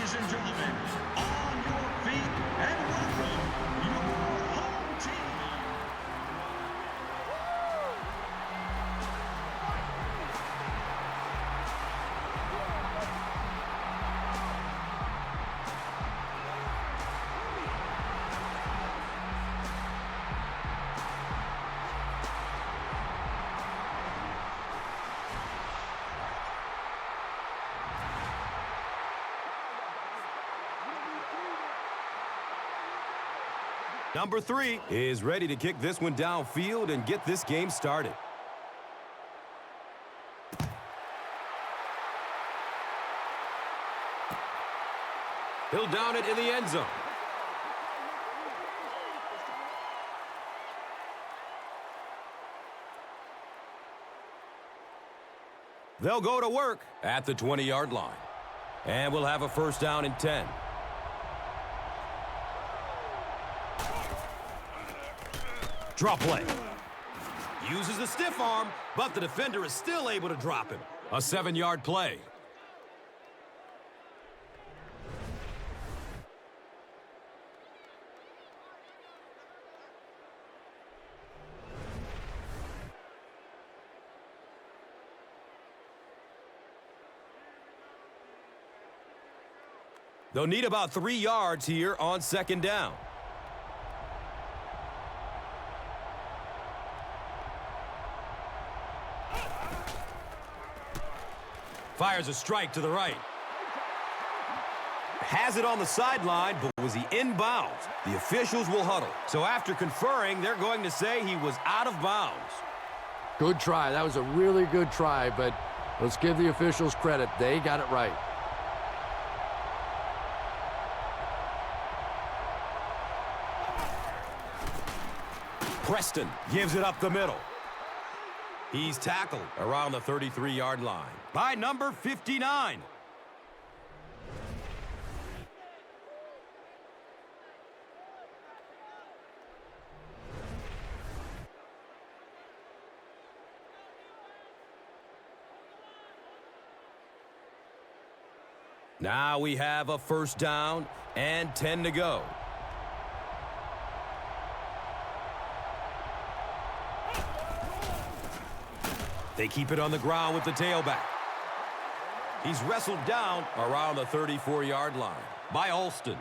Ladies and gentlemen, on your feet and welcome your home team. Number 3 is ready to kick this one downfield and get this game started. He'll down it in the end zone. They'll go to work at the 20-yard line. And we'll have a first down and 10. Drop play. Uses the stiff arm, but the defender is still able to drop him. A 7-yard play. They'll need about 3 yards here on second down. Fires a strike to the right. Has it on the sideline, but was he inbounds? The officials will huddle. So after conferring, they're going to say he was out of bounds. Good try. That was a really good try, but let's give the officials credit. They got it right. Preston gives it up the middle. He's tackled around the 33-yard line by number 59. Now we have a first down and 10 to go. They keep it on the ground with the tailback. He's wrestled down around the 34-yard line by Alston.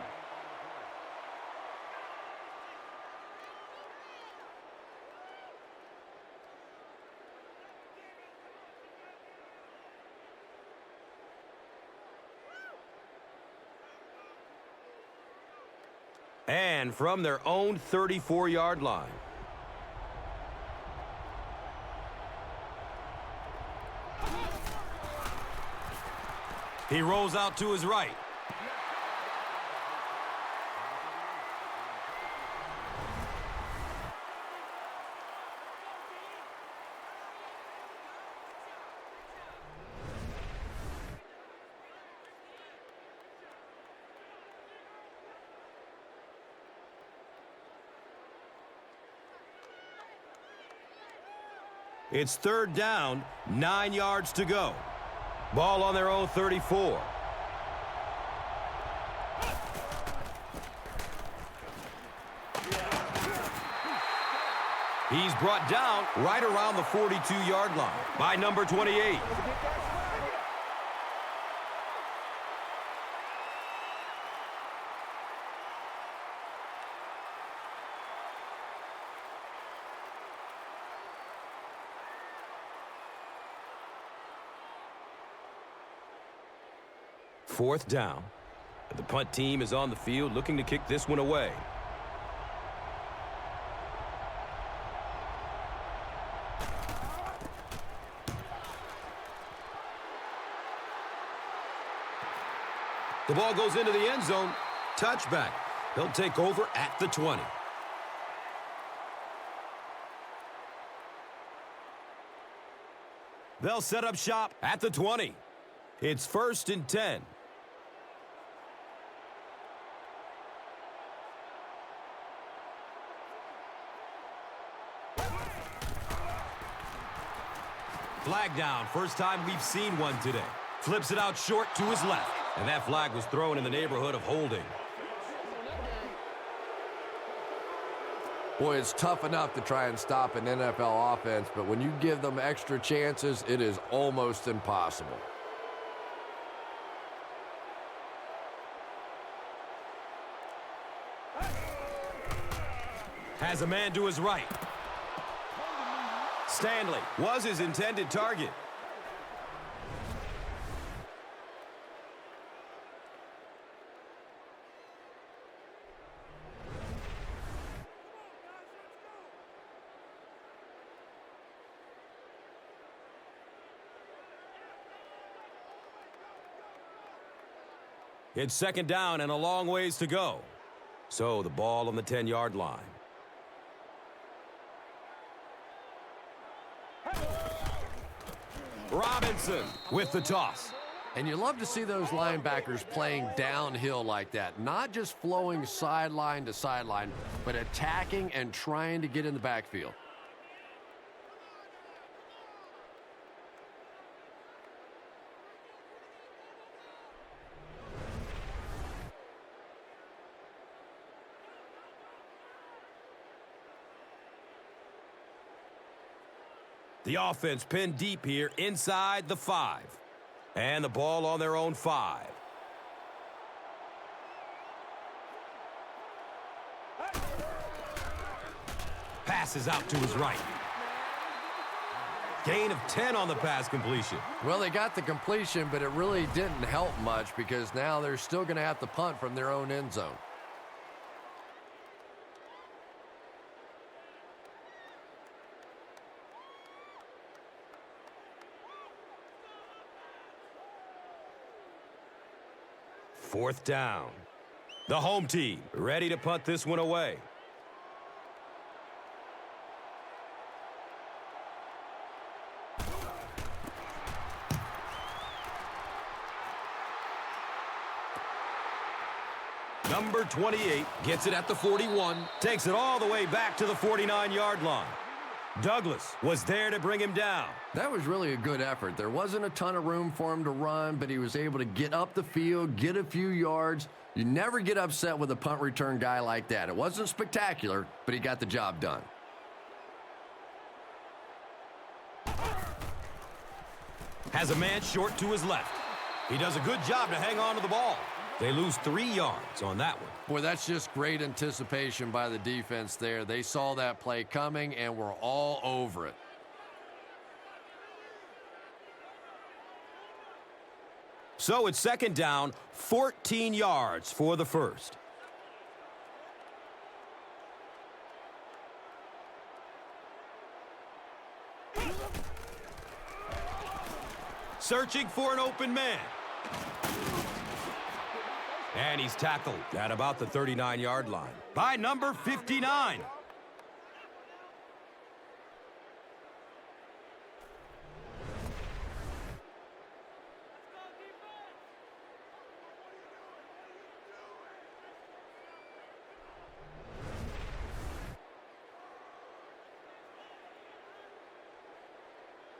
And from their own 34-yard line. He rolls out to his right. It's third down, 9 yards to go. Ball on their own 34. He's brought down right around the 42-yard line by number 28. Fourth down. The punt team is on the field looking to kick this one away. The ball goes into the end zone. Touchback. He'll take over at the 20. They'll set up shop at the 20. It's 1st and 10. Flag down. First time we've seen one today. Flips it out short to his left. And that flag was thrown in the neighborhood of holding. Boy, it's tough enough to try and stop an NFL offense, but when you give them extra chances, it is almost impossible. Has a man to his right. Stanley was his intended target. It's second down and a long ways to go. So the ball on the 10-yard line. Robinson with the toss. And you love to see those linebackers playing downhill like that. Not just flowing sideline to sideline, but attacking and trying to get in the backfield. The offense pinned deep here inside the 5. And the ball on their own 5. Passes out to his right. Gain of 10 on the pass completion. Well, they got the completion, but it really didn't help much because now they're still going to have to punt from their own end zone. Fourth down. The home team ready to punt this one away. Number 28 gets it at the 41, takes it all the way back to the 49-yard line. Douglas was there to bring him down. That was really a good effort. There wasn't a ton of room for him to run, but he was able to get up the field, get a few yards. You never get upset with a punt return guy like that. It wasn't spectacular, but he got the job done. Has a man short to his left. He does a good job to hang on to the ball. They lose 3 yards on that one. Boy, that's just great anticipation by the defense there. They saw that play coming and were all over it. So it's second down, 14 yards for the first. Searching for an open man. And he's tackled at about the 39-yard line by number 59.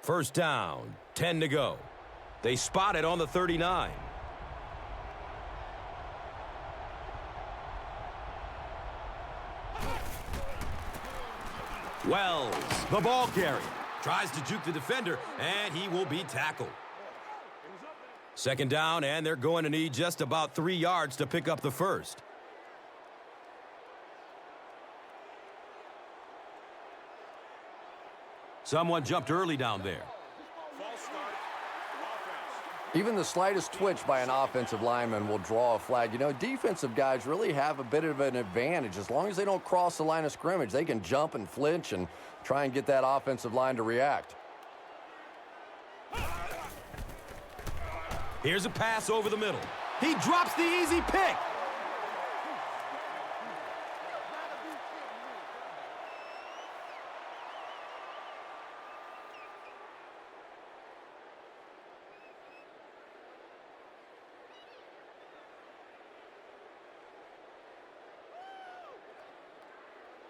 First down, 10 to go. They spot it on the 39. Wells, the ball carrier, tries to juke the defender, and he will be tackled. Second down, and they're going to need just about 3 yards to pick up the first. Someone jumped early down there. Even the slightest twitch by an offensive lineman will draw a flag. You know, defensive guys really have a bit of an advantage. As long as they don't cross the line of scrimmage, they can jump and flinch and try and get that offensive line to react. Here's a pass over the middle. He drops the easy pick.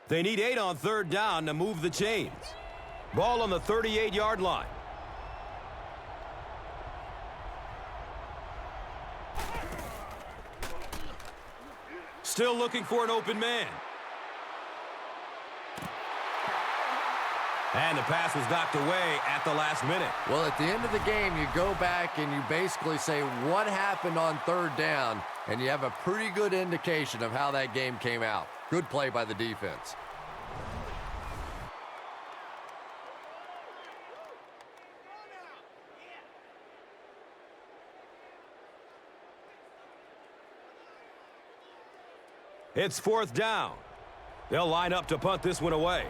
They need 8 on third down to move the chains. Ball on the 38-yard line. Still looking for an open man. And the pass was knocked away at the last minute. Well, at the end of the game, you go back and you basically say what happened on third down, and you have a pretty good indication of how that game came out. Good play by the defense. It's fourth down. They'll line up to punt this one away.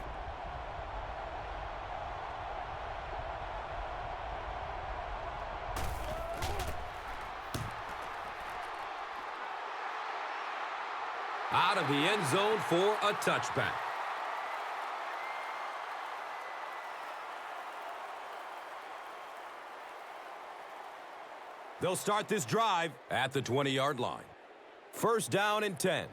Out of the end zone for a touchback. They'll start this drive at the 20-yard line. First down and 10.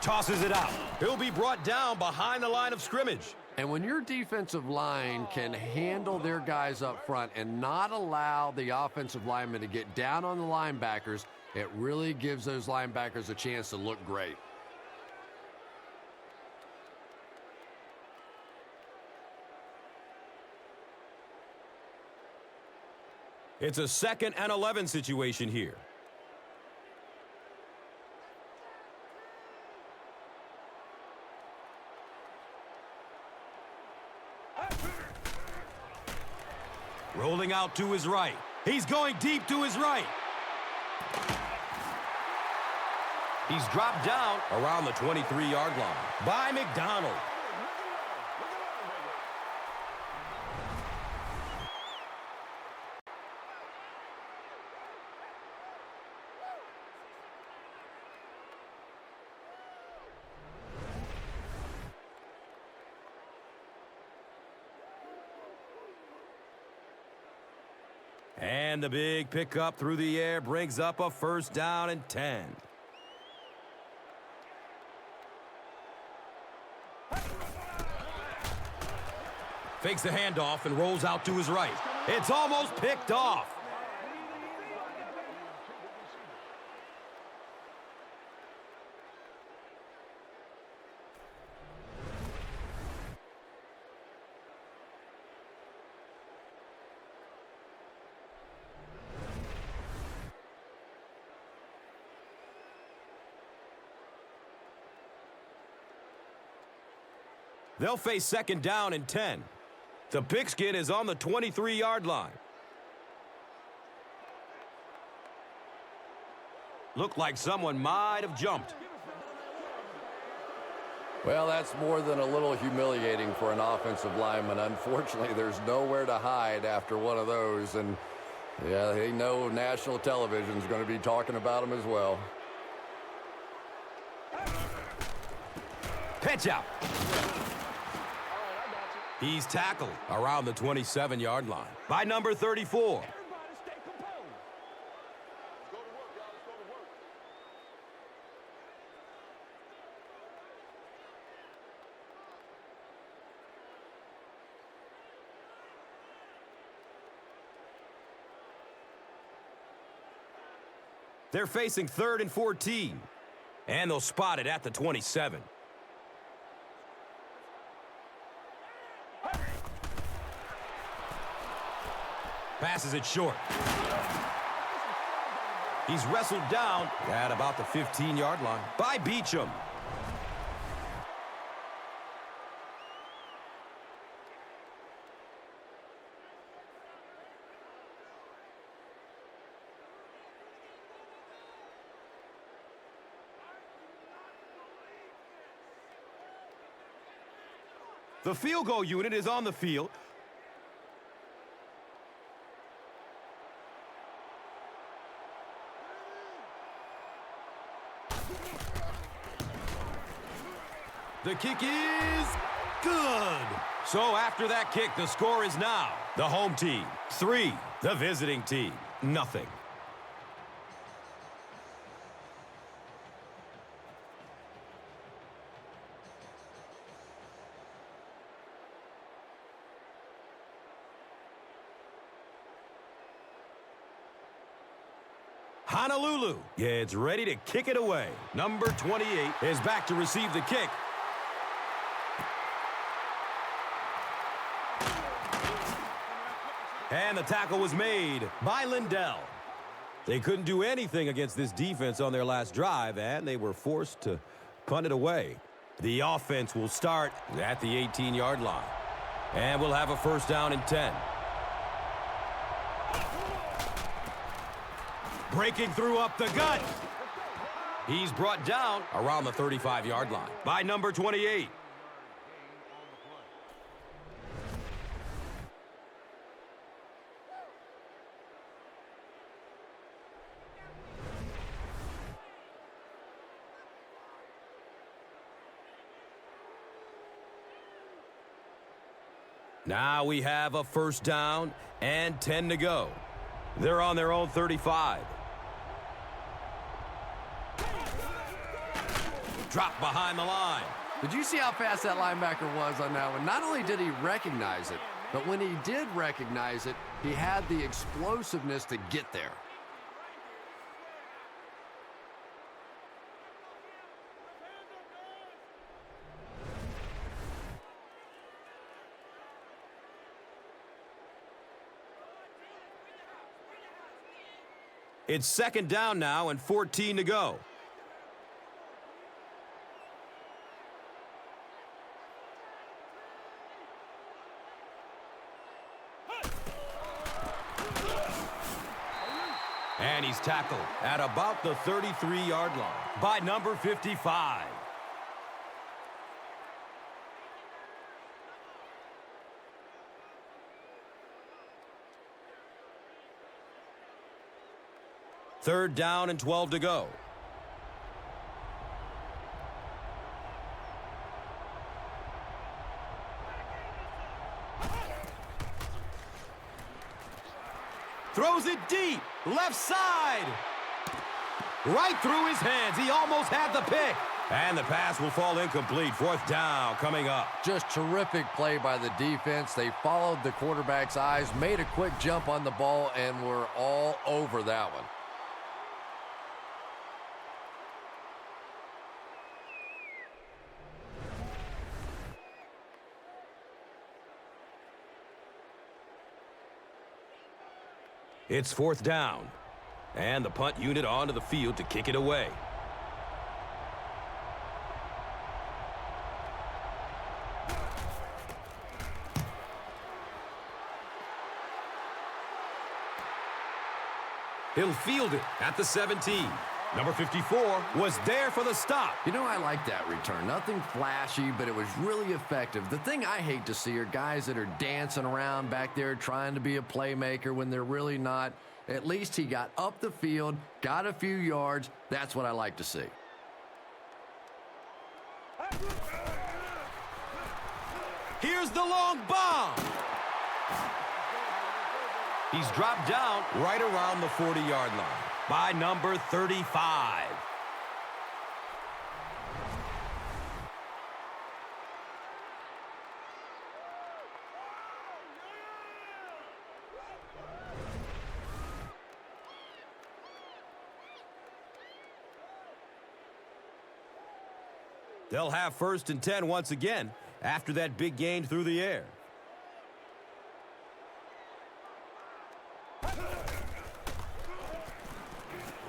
Tosses it out. He'll be brought down behind the line of scrimmage. And when your defensive line can handle their guys up front and not allow the offensive linemen to get down on the linebackers, it really gives those linebackers a chance to look great. It's a 2nd and 11 situation here. Rolling out to his right. He's going deep to his right. He's dropped down around the 23-yard line by McDonald. And the big pickup through the air brings up a first down and 10. Fakes the handoff and rolls out to his right. It's almost picked off. They'll face second down and 10. The pigskin is on the 23-yard line. Looked like someone might have jumped. Well, that's more than a little humiliating for an offensive lineman. Unfortunately, there's nowhere to hide after one of those. And, yeah, they know national television is going to be talking about them as well. Pitch out. He's tackled around the 27-yard line by number 34. They're facing 3rd and 14, and they'll spot it at the 27. Passes it short. He's wrestled down at about the 15-yard line by Beachum. The field goal unit is on the field. The kick is good. So after that kick, the score is now the home team 3, the visiting team 0. Honolulu gets ready to kick it away. Number 28 is back to receive the kick. And the tackle was made by Lindell. They couldn't do anything against this defense on their last drive, and they were forced to punt it away. The offense will start at the 18-yard line. And we'll have a first down and 10. Breaking through up the gut. He's brought down around the 35-yard line by number 28. Now we have a first down and 10 to go. They're on their own 35. Drop behind the line. Did you see how fast that linebacker was on that one? Not only did he recognize it, but when he did recognize it, he had the explosiveness to get there. It's second down now and 14 to go. And he's tackled at about the 33-yard line by number 55. Third down and 12 to go. Throws it deep, left side. Right through his hands. He almost had the pick. And the pass will fall incomplete. Fourth down coming up. Just terrific play by the defense. They followed the quarterback's eyes, made a quick jump on the ball, and were all over that one. It's fourth down, and the punt unit onto the field to kick it away. He'll field it at the 17. Number 54 was there for the stop. You know, I like that return. Nothing flashy, but it was really effective. The thing I hate to see are guys that are dancing around back there trying to be a playmaker when they're really not. At least he got up the field, got a few yards. That's what I like to see. Here's the long bomb. He's dropped down right around the 40-yard line by number 35. They'll have first and 10 once again after that big gain through the air.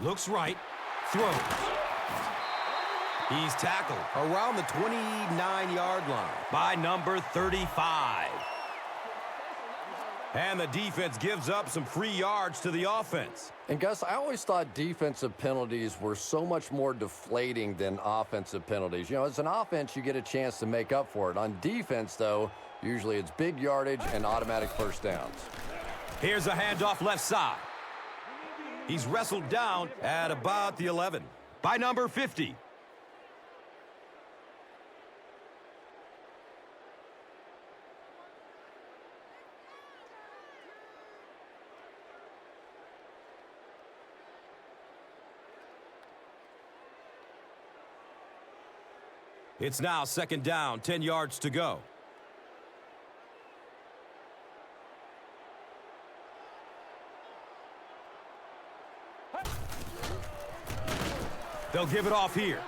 Looks right, throws. He's tackled around the 29-yard line by number 35. And the defense gives up some free yards to the offense. And Gus, I always thought defensive penalties were so much more deflating than offensive penalties. You know, as an offense, you get a chance to make up for it. On defense, though, usually it's big yardage and automatic first downs. Here's a handoff left side. He's wrestled down at about the 11 by number 50. It's now second down, 10 yards to go. They'll give it off here.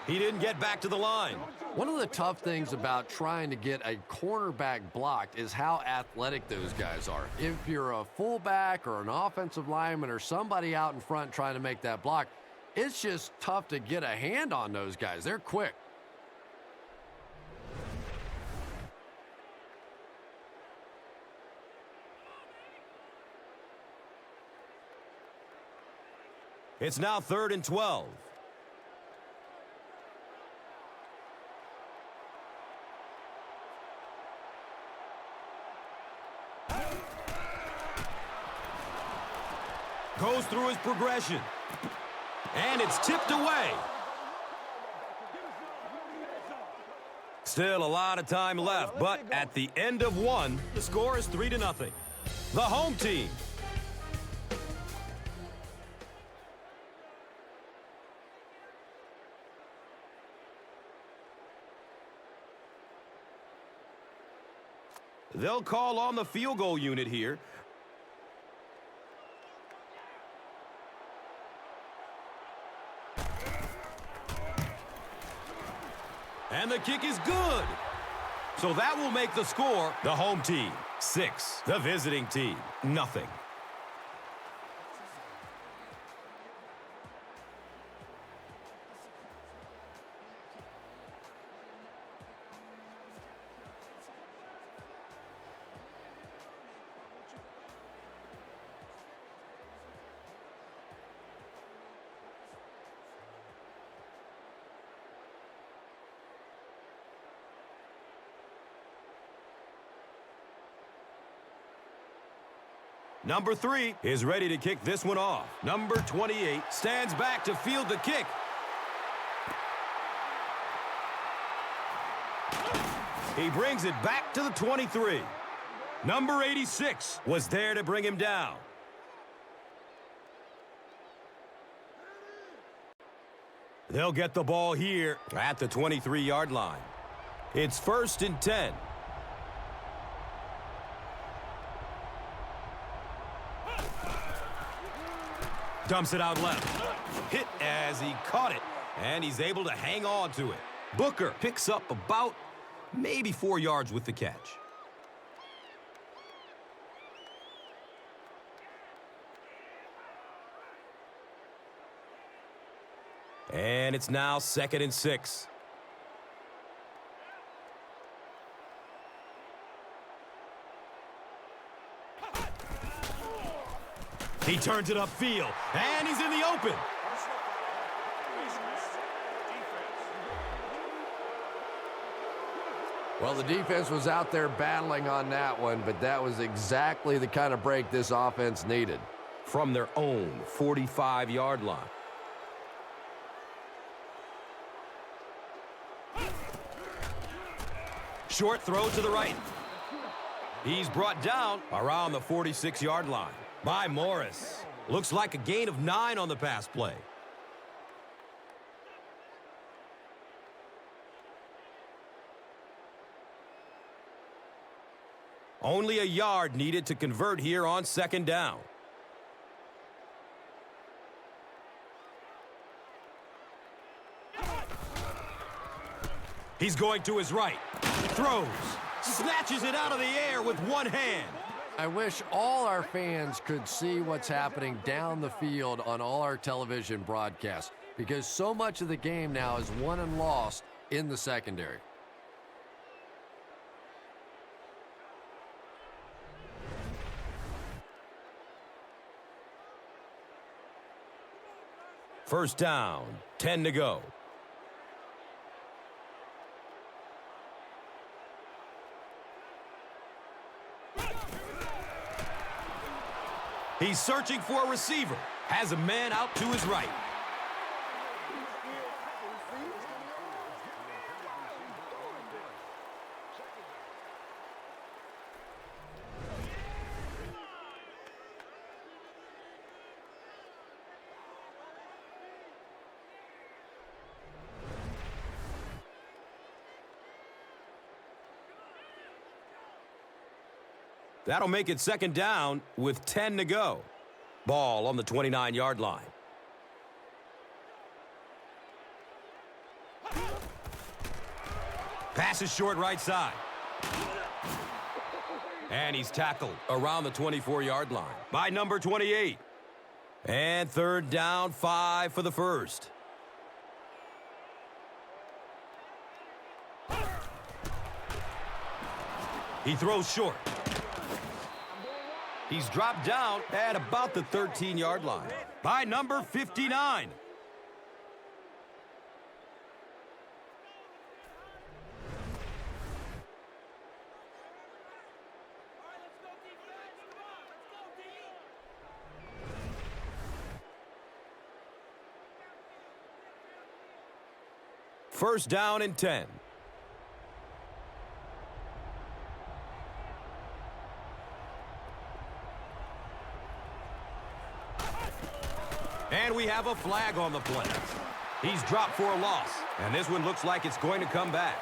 He didn't get back to the line. One of the tough things about trying to get a cornerback blocked is how athletic those guys are. If you're a fullback or an offensive lineman or somebody out in front trying to make that block, it's just tough to get a hand on those guys. They're quick. It's now 3rd and 12. Goes through his progression. And it's tipped away. Still a lot of time left, but at the end of one, the score is 3-0. The home team. They'll call on the field goal unit here. And the kick is good. So that will make the score the home team 6, the visiting team 0. Number 3 is ready to kick this one off. Number 28 stands back to field the kick. He brings it back to the 23. Number 86 was there to bring him down. They'll get the ball here at the 23-yard line. It's 1st and 10. Dumps it out left. Hit as he caught it, and he's able to hang on to it. Booker picks up about maybe 4 yards with the catch. And it's now 2nd and 6. He turns it upfield, and he's in the open. Well, the defense was out there battling on that one, but that was exactly the kind of break this offense needed. From their own 45-yard line. Short throw to the right. He's brought down around the 46-yard line by Morris. Looks like a gain of 9 on the pass play. Only a yard needed to convert here on 2nd down. He's going to his right. Throws. Snatches it out of the air with one hand. I wish all our fans could see what's happening down the field on all our television broadcasts, because so much of the game now is won and lost in the secondary. First down, 10 to go. He's searching for a receiver. Has a man out to his right. That'll make it 2nd down with 10 to go. Ball on the 29-yard line. Passes short right side. And he's tackled around the 24-yard line by number 28. And third down, 5 for the first. He throws short. He's dropped down at about the 13-yard line by number 59. First down and 10. And we have a flag on the play. He's dropped for a loss, and this one looks like it's going to come back.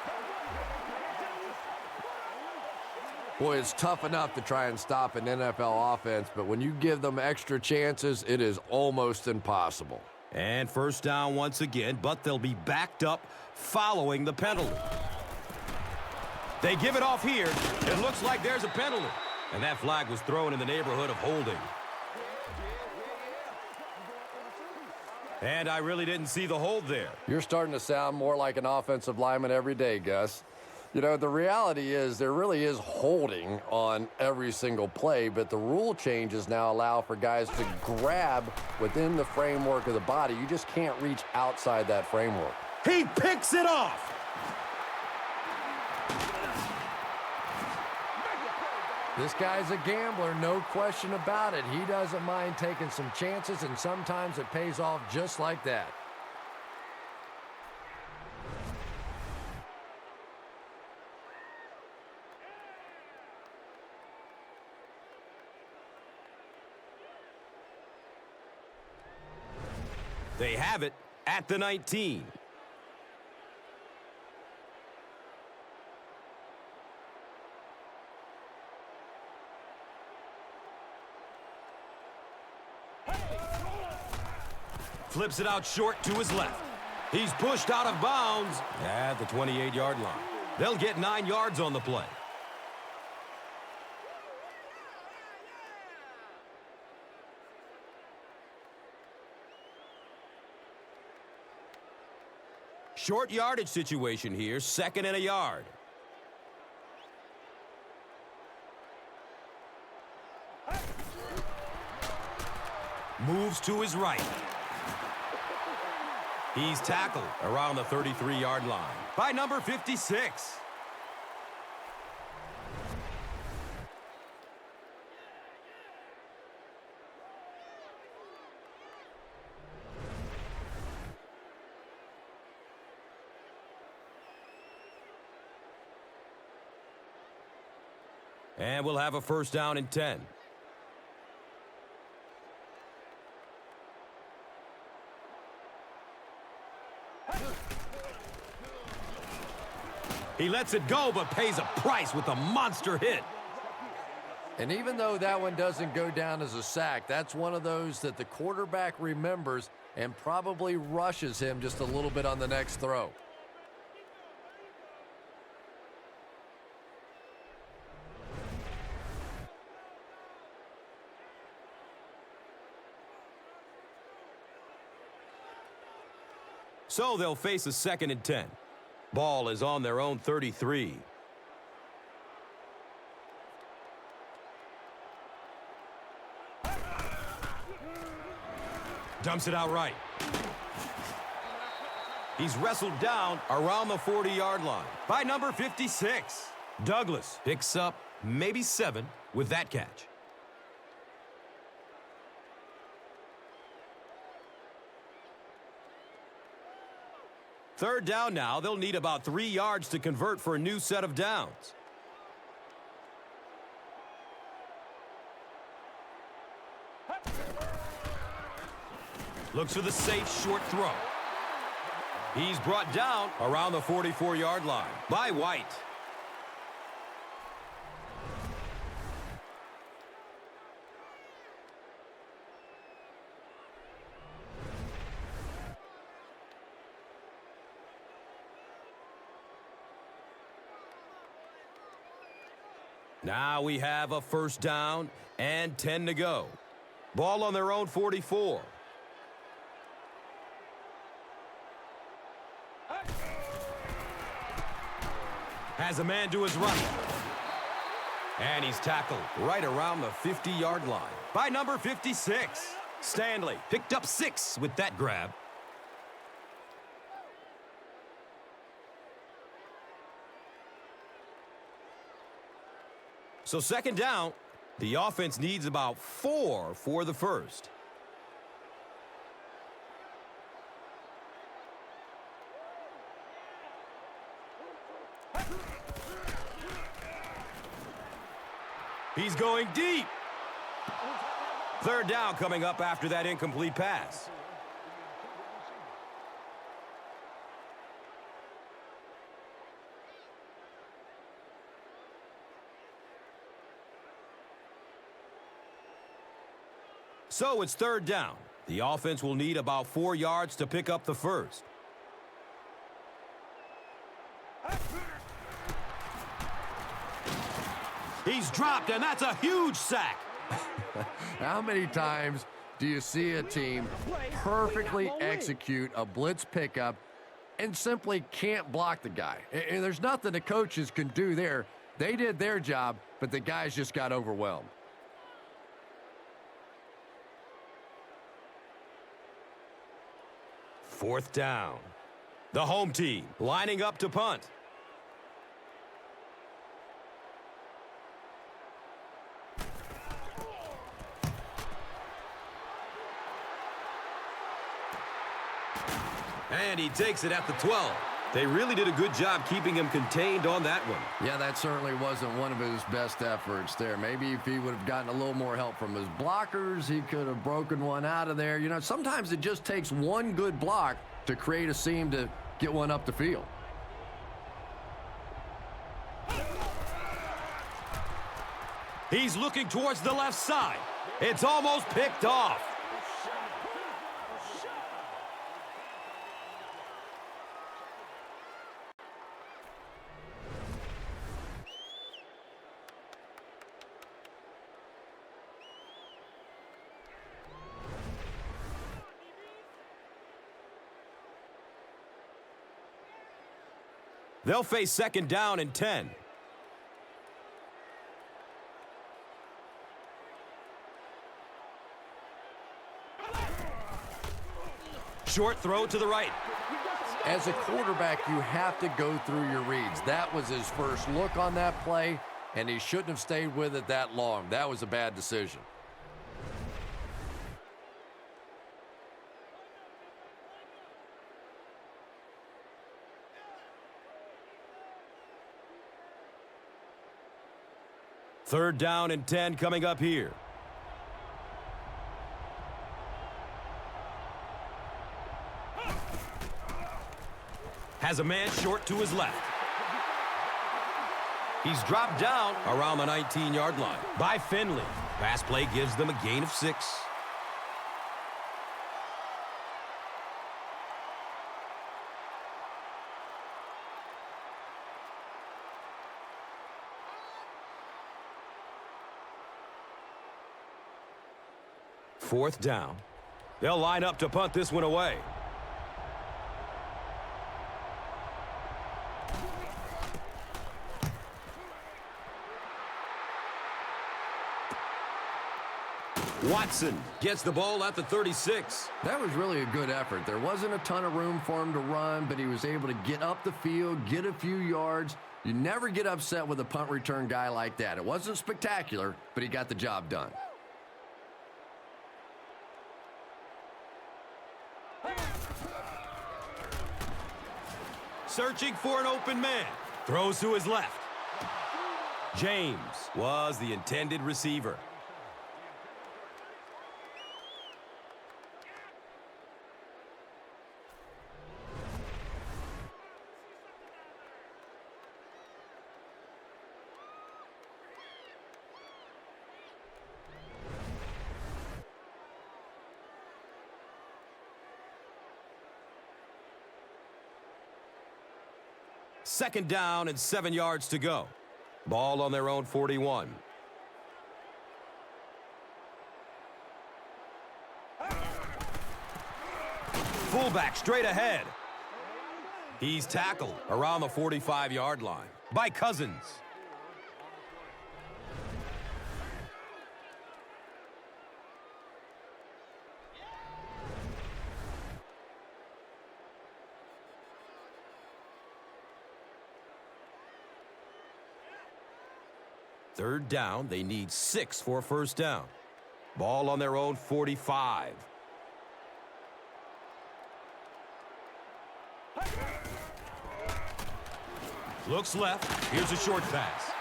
Boy, it's tough enough to try and stop an NFL offense, but when you give them extra chances, it is almost impossible. And first down once again, but they'll be backed up following the penalty. They give it off here. It looks like there's a penalty. And that flag was thrown in the neighborhood of holding. And I really didn't see the hold there. You're starting to sound more like an offensive lineman every day, Gus. You know, the reality is there really is holding on every single play, but the rule changes now allow for guys to grab within the framework of the body. You just can't reach outside that framework. He picks it off. This guy's a gambler, no question about it. He doesn't mind taking some chances, and sometimes it pays off just like that. They have it at the 19. Flips it out short to his left. He's pushed out of bounds at the 28-yard line. They'll get 9 yards on the play. Short yardage situation here, 2nd and a yard. Moves to his right. He's tackled around the 33-yard line by number 56. And we'll have a first down and 10. He lets it go, but pays a price with a monster hit. And even though that one doesn't go down as a sack, that's one of those that the quarterback remembers and probably rushes him just a little bit on the next throw. So they'll face a 2nd and 10. Ball is on their own 33. Dumps it out right. He's wrestled down around the 40-yard line by number 56. Douglas picks up maybe 7 with that catch. Third down now. They'll need about 3 yards to convert for a new set of downs. Looks for the safe short throw. He's brought down around the 44-yard line by White. Now we have a first down and 10 to go. Ball on their own 44. Has a man to his right. And he's tackled right around the 50-yard line by number 56. Stanley picked up 6 with that grab. So second down, the offense needs about 4 for the first. He's going deep. Third down coming up after that incomplete pass. So it's third down. The offense will need about 4 yards to pick up the first. He's dropped, and that's a huge sack. How many times do you see a team perfectly execute a blitz pickup and simply can't block the guy? And there's nothing the coaches can do there. They did their job, but the guys just got overwhelmed. Fourth down. The home team lining up to punt. And he takes it at the 12. They really did a good job keeping him contained on that one. Yeah, that certainly wasn't one of his best efforts there. Maybe if he would have gotten a little more help from his blockers, he could have broken one out of there. You know, sometimes it just takes one good block to create a seam to get one up the field. He's looking towards the left side. It's almost picked off. They'll face second down and 10. Short throw to the right. As a quarterback, you have to go through your reads. That was his first look on that play, and he shouldn't have stayed with it that long. That was a bad decision. Third down and 10 coming up here. Has a man short to his left. He's dropped down around the 19-yard line by Finley. Pass play gives them a gain of 6. Fourth down. They'll line up to punt this one away. Watson gets the ball at the 36. That was really a good effort. There wasn't a ton of room for him to run, but he was able to get up the field, get a few yards. You never get upset with a punt return guy like that. It wasn't spectacular, but he got the job done. Searching for an open man. Throws to his left. James was the intended receiver. Second down and 7 yards to go. Ball on their own 41. Fullback straight ahead. He's tackled around the 45-yard line by Cousins. Third down, they need 6 for a first down. Ball on their own 45. Looks left. Here's a short pass.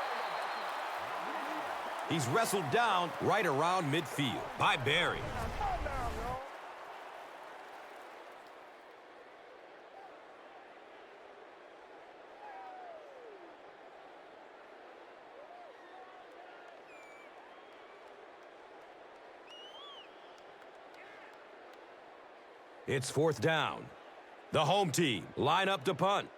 He's wrestled down right around midfield by Barry. It's fourth down. The home team line up to punt.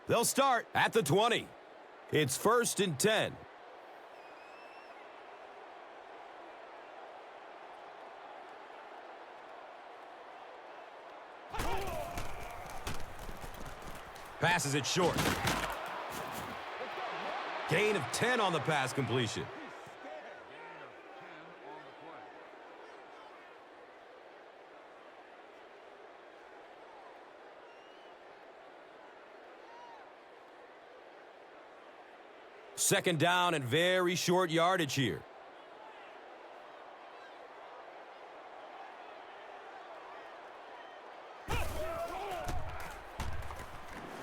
They'll start at the 20. It's 1st and 10. Passes it short. Gain of 10 on the pass completion. Second down and very short yardage here.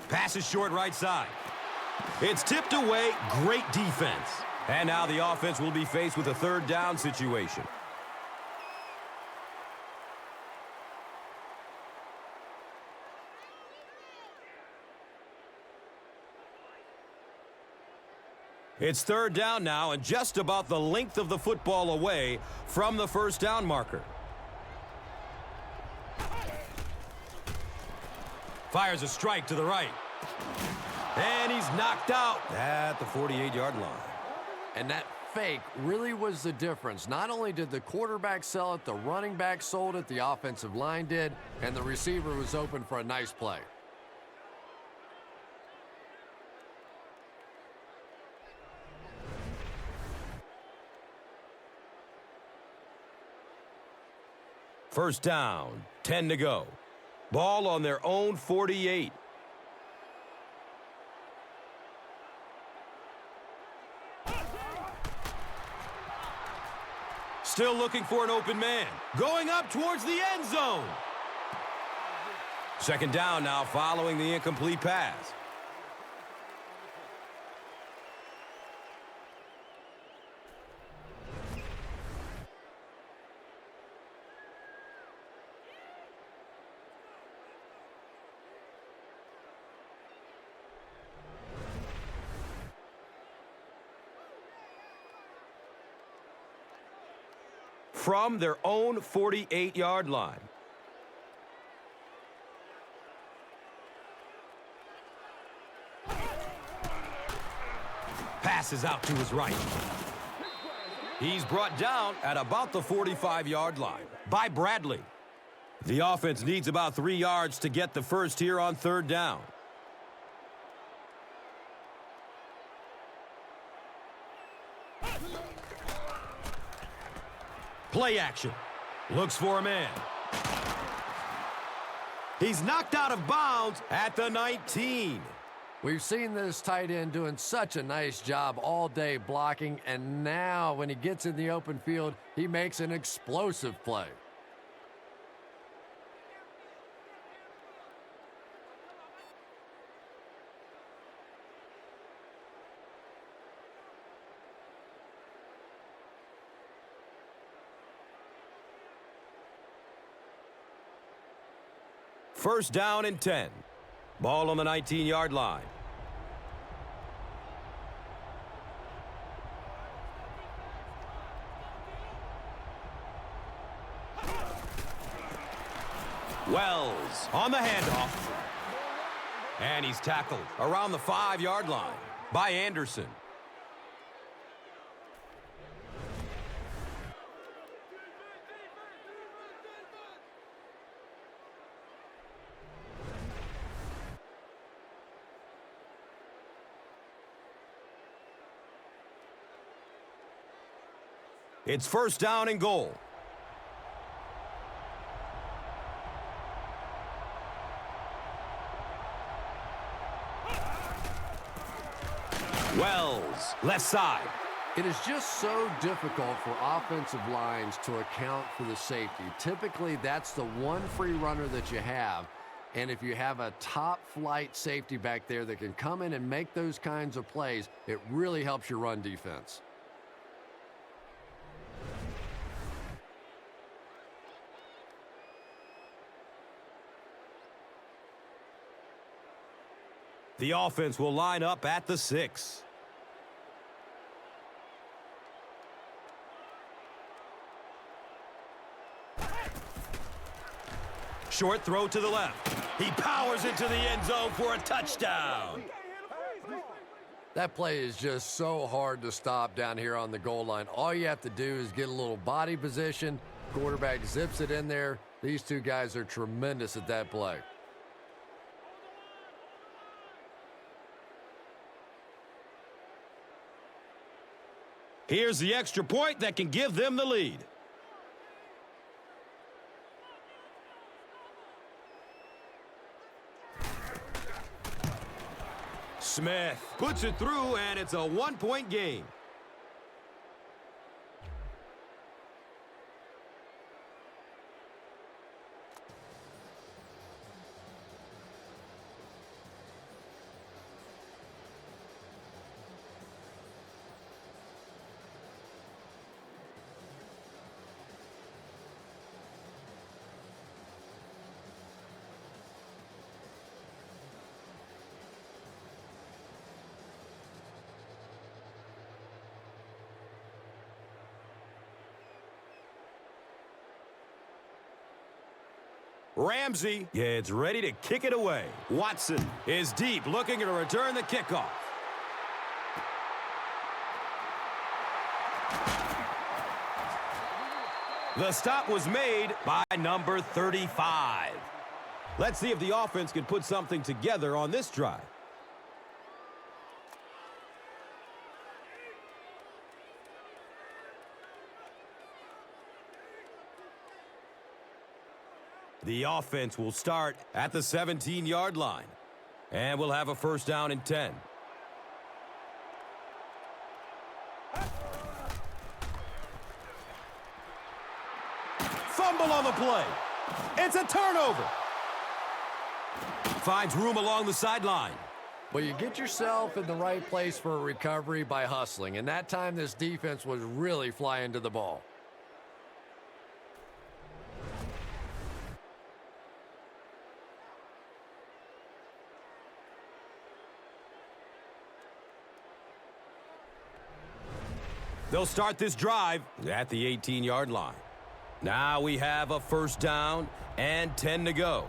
Pass is short right side. It's tipped away. Great defense. And now the offense will be faced with a third down situation. It's third down now and just about the length of the football away from the first down marker. Fires a strike to the right. And he's knocked out at the 48-yard line. And that fake really was the difference. Not only did the quarterback sell it, the running back sold it, the offensive line did, and the receiver was open for a nice play. First down, 10 to go. Ball on their own 48. Still looking for an open man. Going up towards the end zone. Second down now following the incomplete pass. From their own 48-yard line. Passes out to his right. He's brought down at about the 45-yard line by Bradley. The offense needs about 3 yards to get the first here on third down. Play action. Looks for a man. He's knocked out of bounds at the 19. We've seen this tight end doing such a nice job all day blocking, and now when he gets in the open field, he makes an explosive play. First down and 10. Ball on the 19-yard line. Wells on the handoff. And he's tackled around the 5-yard line by Anderson. It's first down and goal. Wells, left side. It is just so difficult for offensive lines to account for the safety. Typically, that's the one free runner that you have. And if you have a top-flight safety back there that can come in and make those kinds of plays, it really helps your run defense. The offense will line up at the 6. Short throw to the left. He powers into the end zone for a touchdown. That play is just so hard to stop down here on the goal line. All you have to do is get a little body position. Quarterback zips it in there. These two guys are tremendous at that play. Here's the extra point that can give them the lead. Smith puts it through, and it's a one-point game. Ramsey gets ready to kick it away. Watson is deep, looking to return the kickoff. The stop was made by number 35. Let's see if the offense can put something together on this drive. The offense will start at the 17-yard line. And we'll have a first down and 10. Fumble on the play. It's a turnover. Finds room along the sideline. Well, you get yourself in the right place for a recovery by hustling. And that time, this defense was really flying to the ball. They'll start this drive at the 18-yard line. Now we have a first down and 10 to go.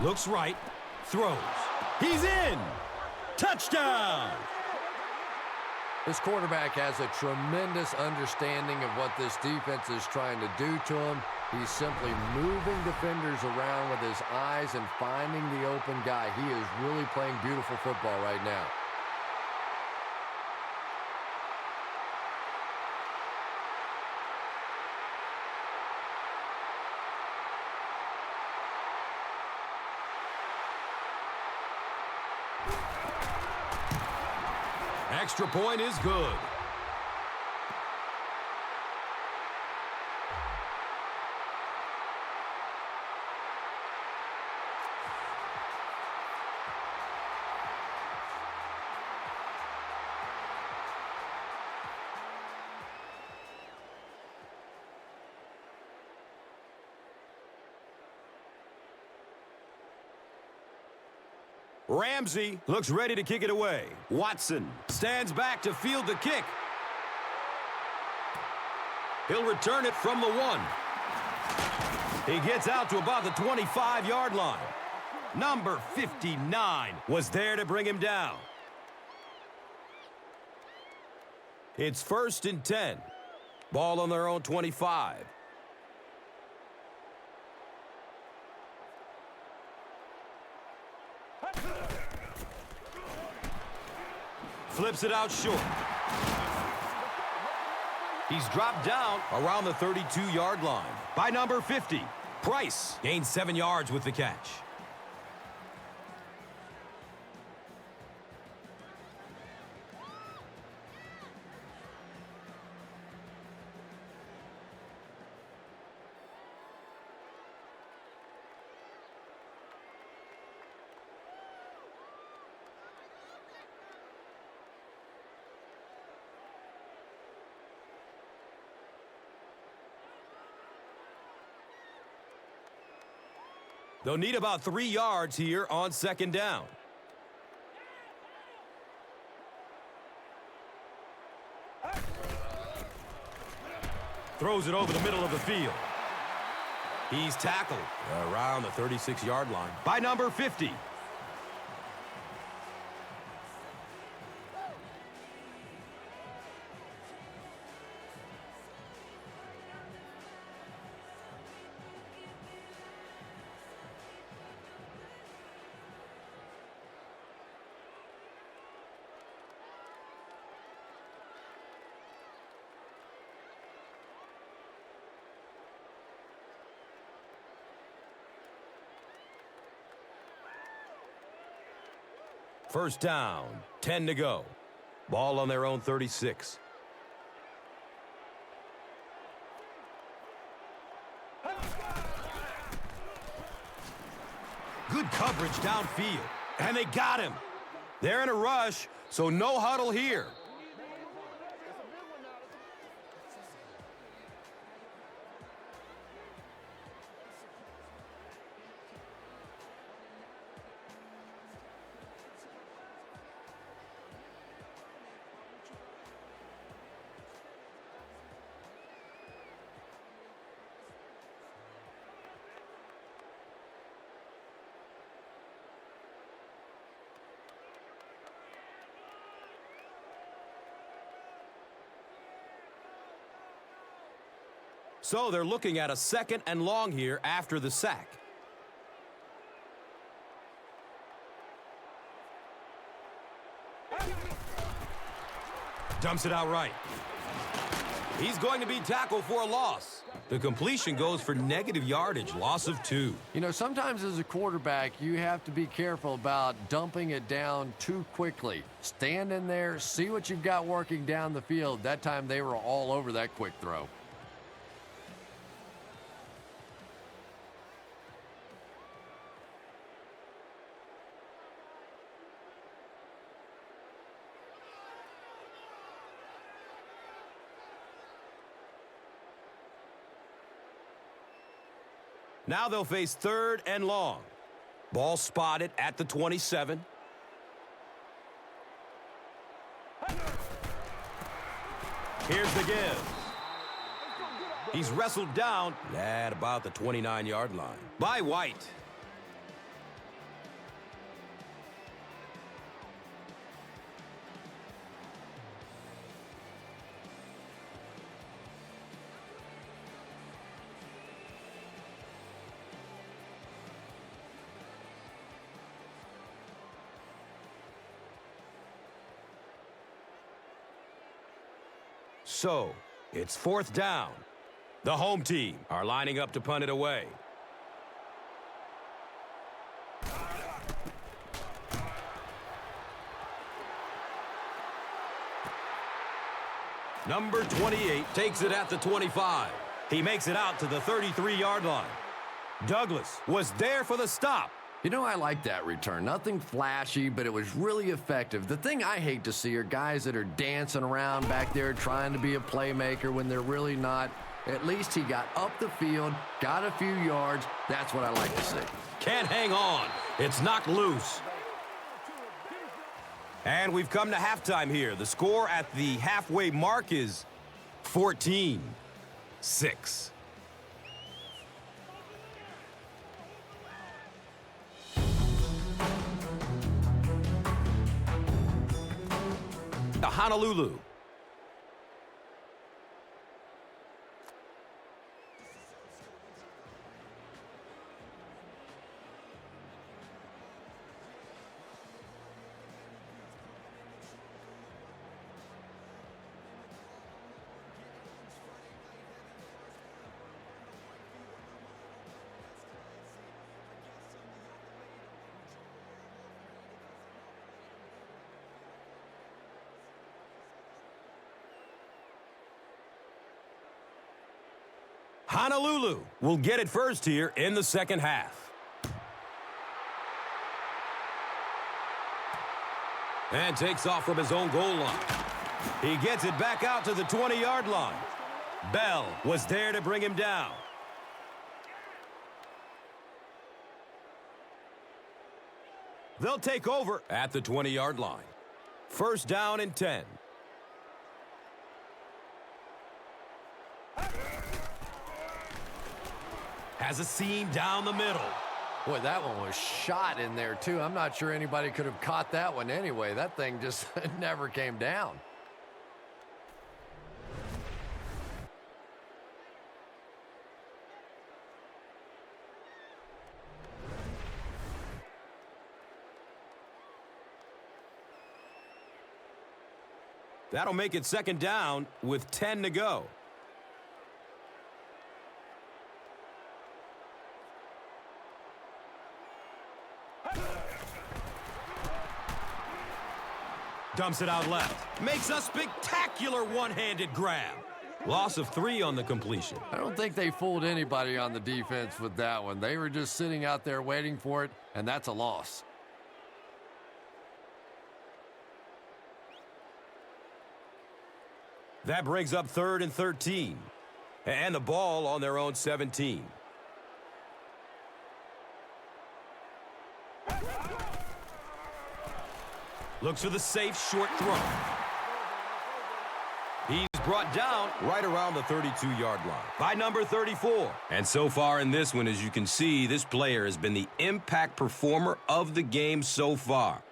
Looks right, throws. He's in! Touchdown! This quarterback has a tremendous understanding of what this defense is trying to do to him. He's simply moving defenders around with his eyes and finding the open guy. He is really playing beautiful football right now. Extra point is good. Ramsey looks ready to kick it away. Watson stands back to field the kick. He'll return it from the 1. He gets out to about the 25-yard line. Number 59 was there to bring him down. It's 1st and 10. Ball on their own 25. Flips it out short. He's dropped down around the 32-yard line by number 50. Price gains 7 yards with the catch. They'll need about 3 yards here on 2nd down. Throws it over the middle of the field. He's tackled around the 36-yard line by number 50. First down, 10 to go. Ball on their own 36. Good coverage downfield, and they got him. They're in a rush, so no huddle here. So they're looking at a 2nd and long here after the sack. Dumps it out right. He's going to be tackled for a loss. The completion goes for negative yardage, loss of 2. You know, sometimes as a quarterback, you have to be careful about dumping it down too quickly. Stand in there, see what you've got working down the field. That time they were all over that quick throw. Now they'll face 3rd and long. Ball spotted at the 27. Here's the give. He's wrestled down at about the 29-yard line by White. So, it's 4th down. The home team are lining up to punt it away. Number 28 takes it at the 25. He makes it out to the 33-yard line. Douglas was there for the stop. You know, I like that return. Nothing flashy, but it was really effective. The thing I hate to see are guys that are dancing around back there trying to be a playmaker when they're really not. At least he got up the field, got a few yards. That's what I like to see. Can't hang on. It's knocked loose. And we've come to halftime here. The score at the halfway mark is 14-6. Honolulu. Honolulu will get it first here in the second half. And takes off from his own goal line. He gets it back out to the 20-yard line. Bell was there to bring him down. They'll take over at the 20-yard line. First down and 10. Has a seam down the middle. Boy, that one was shot in there, too. I'm not sure anybody could have caught that one anyway. That thing just never came down. That'll make it second down with 10 to go. Dumps it out left. Makes a spectacular one-handed grab. Loss of 3 on the completion. I don't think they fooled anybody on the defense with that one. They were just sitting out there waiting for it, and that's a loss. That brings up 3rd and 13. And the ball on their own 17. Looks for the safe short throw. He's brought down right around the 32-yard line by number 34. And so far in this one, as you can see, this player has been the impact performer of the game so far.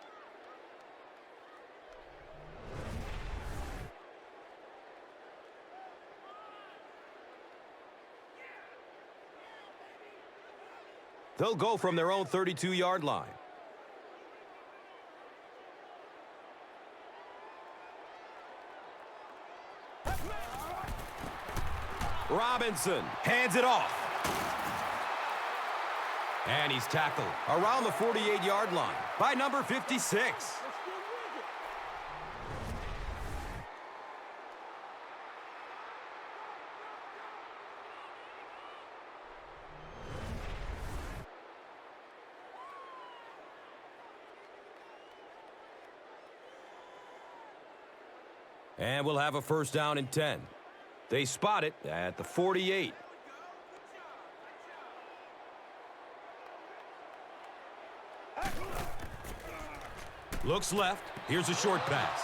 They'll go from their own 32-yard line. Robinson hands it off. And he's tackled around the 48-yard line by number 56. And we'll have a first down and 10. They spot it at the 48. Looks left. Here's a short pass.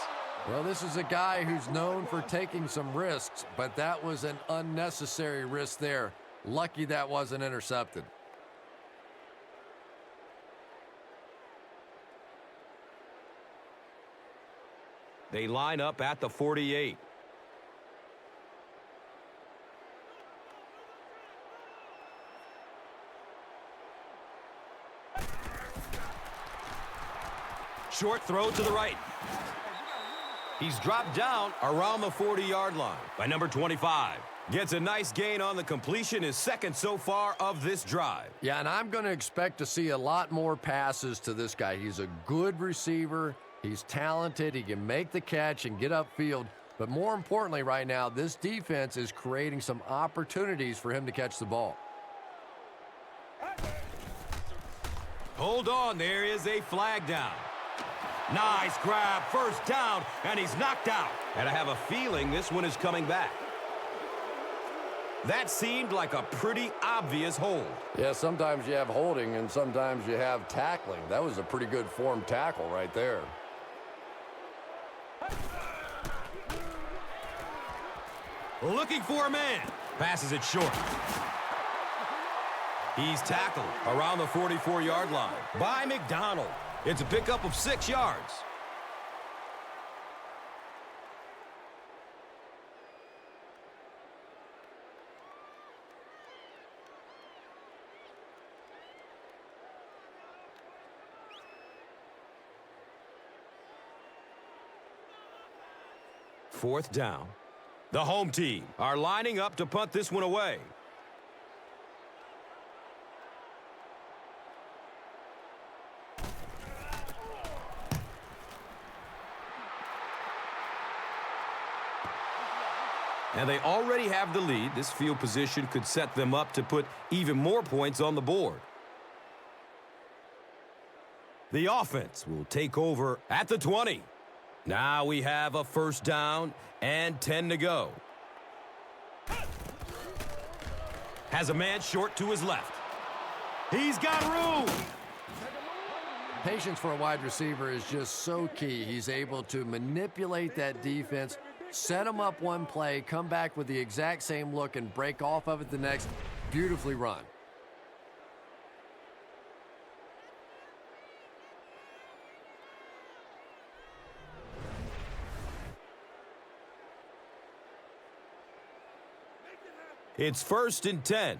Well, this is a guy who's known for taking some risks, but that was an unnecessary risk there. Lucky that wasn't intercepted. They line up at the 48. Short throw to the right. He's dropped down around the 40-yard line by number 25. Gets a nice gain on the completion, his second so far of this drive. Yeah, and I'm going to expect to see a lot more passes to this guy. He's a good receiver. He's talented. He can make the catch and get upfield. But more importantly right now, this defense is creating some opportunities for him to catch the ball. Hold on, there is a flag down. Nice grab, first down, and he's knocked out. And I have a feeling this one is coming back. That seemed like a pretty obvious hold. Yeah, sometimes you have holding and sometimes you have tackling. That was a pretty good form tackle right there. Looking for a man. Passes it short. He's tackled around the 44-yard line by McDonald. It's a pickup of 6 yards. Fourth down. The home team are lining up to punt this one away. And they already have the lead. This field position could set them up to put even more points on the board. The offense will take over at the 20. Now we have a first down and 10 to go. Has a man short to his left. He's got room. Patience for a wide receiver is just so key. He's able to manipulate that defense, set them up one play, come back with the exact same look, and break off of it the next. Beautifully run. It's 1st and 10.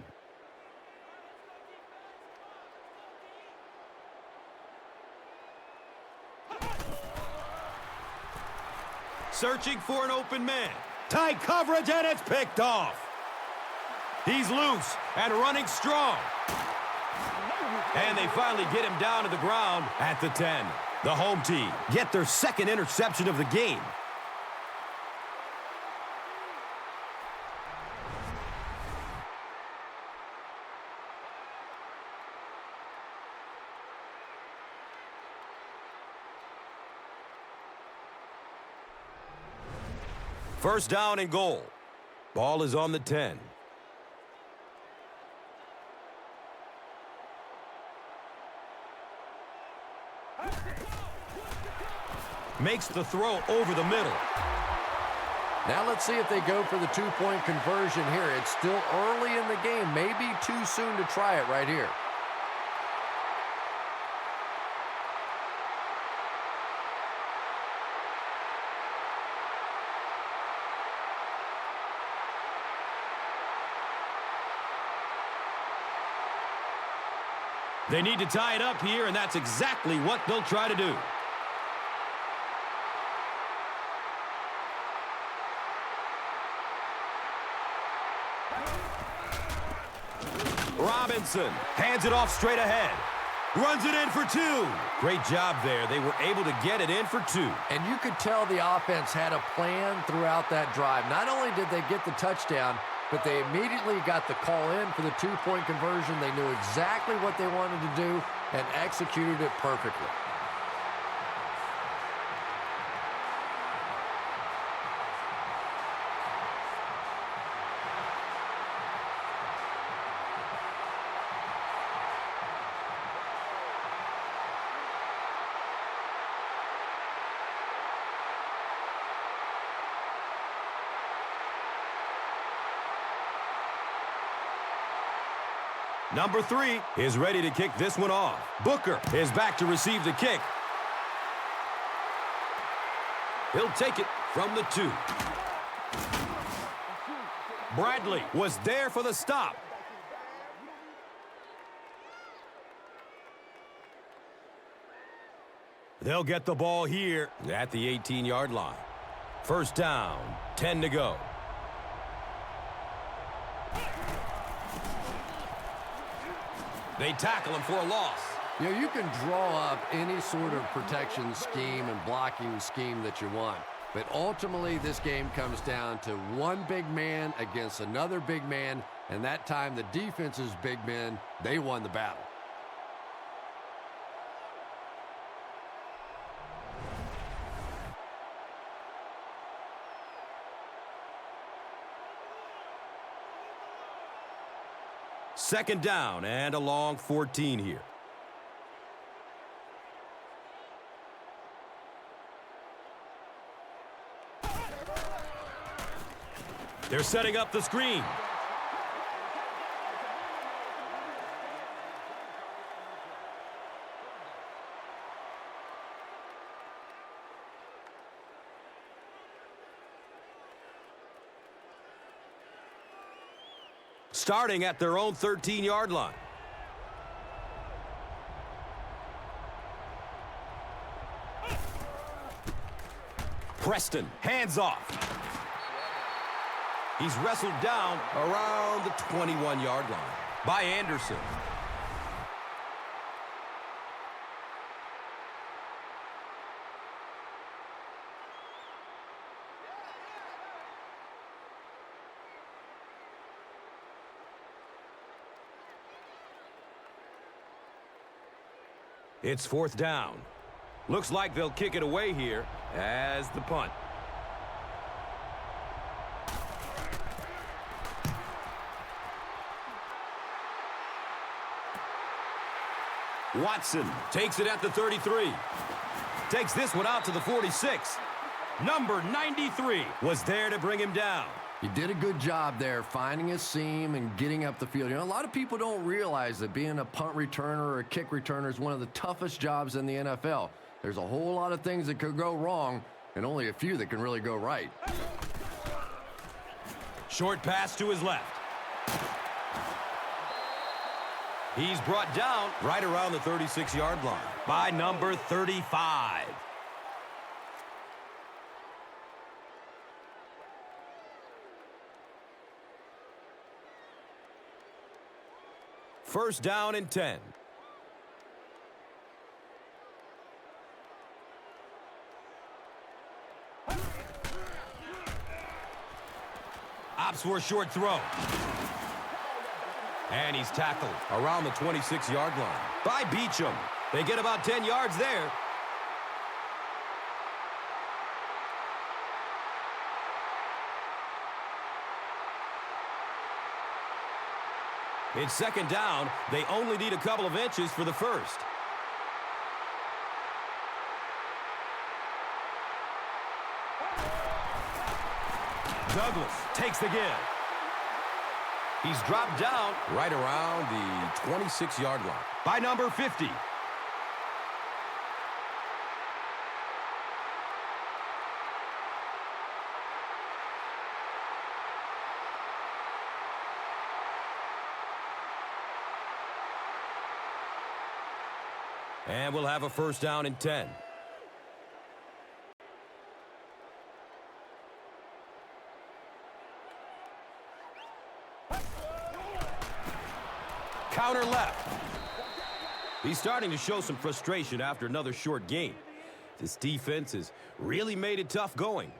Searching for an open man. Tight coverage, and it's picked off. He's loose and running strong. And they finally get him down to the ground at the 10. The home team get their second interception of the game. First down and goal. Ball is on the 10. Makes the throw over the middle. Now let's see if they go for the two-point conversion here. It's still early in the game. Maybe too soon to try it right here. They need to tie it up here, and that's exactly what they'll try to do. Robinson hands it off straight ahead. Runs it in for 2. Great job there. They were able to get it in for 2. And you could tell the offense had a plan throughout that drive. Not only did they get the touchdown, but they immediately got the call in for the two-point conversion. They knew exactly what they wanted to do and executed it perfectly. Number 3 is ready to kick this one off. Booker is back to receive the kick. He'll take it from the 2. Bradley was there for the stop. They'll get the ball here at the 18-yard line. First down, 10 to go. They tackle him for a loss. You know, you can draw up any sort of protection scheme and blocking scheme that you want. But ultimately, this game comes down to one big man against another big man. And that time, the defense's big men, they won the battle. Second down and a long 14 here. They're setting up the screen. Starting at their own 13-yard line. Preston, hands off. He's wrestled down around the 21-yard line by Anderson. It's fourth down. Looks like they'll kick it away here as the punt. Watson takes it at the 33. Takes this one out to the 46. Number 93 was there to bring him down. He did a good job there finding a seam and getting up the field. You know, a lot of people don't realize that being a punt returner or a kick returner is one of the toughest jobs in the NFL. There's a whole lot of things that could go wrong and only a few that can really go right. Short pass to his left. He's brought down right around the 36-yard line by number 35. First down and 10. Opts for a short throw. And he's tackled around the 26-yard line by Beachum. They get about 10 yards there. It's second down. They only need a couple of inches for the first. Douglas takes the give. He's dropped down right around the 26-yard line by number 50. And we'll have a first down and 10. Counter left. He's starting to show some frustration after another short game. This defense has really made it tough going.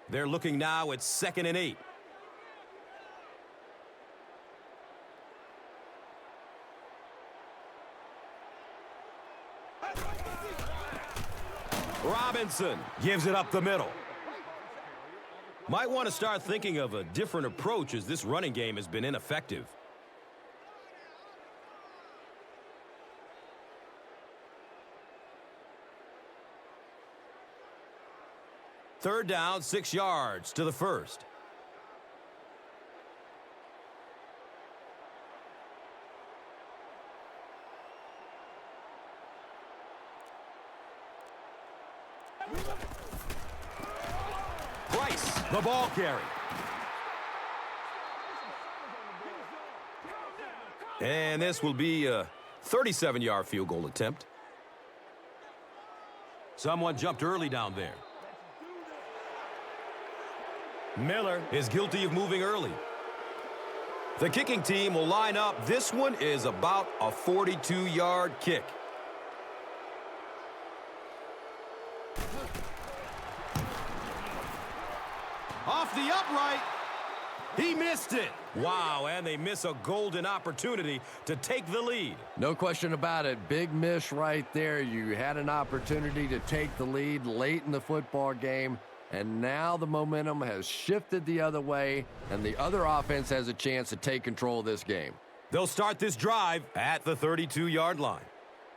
They're looking now at 2nd and 8. Robinson gives it up the middle. Might want to start thinking of a different approach as this running game has been ineffective. Third down, 6 yards to the first. Price, the ball carry. And this will be a 37-yard field goal attempt. Someone jumped early down there. Miller is guilty of moving early. The kicking team will line up. This one is about a 42-yard kick. Off the upright. He missed it. Wow, and they miss a golden opportunity to take the lead. No question about it. Big miss right there. You had an opportunity to take the lead late in the football game. And now the momentum has shifted the other way, and the other offense has a chance to take control of this game. They'll start this drive at the 32-yard line.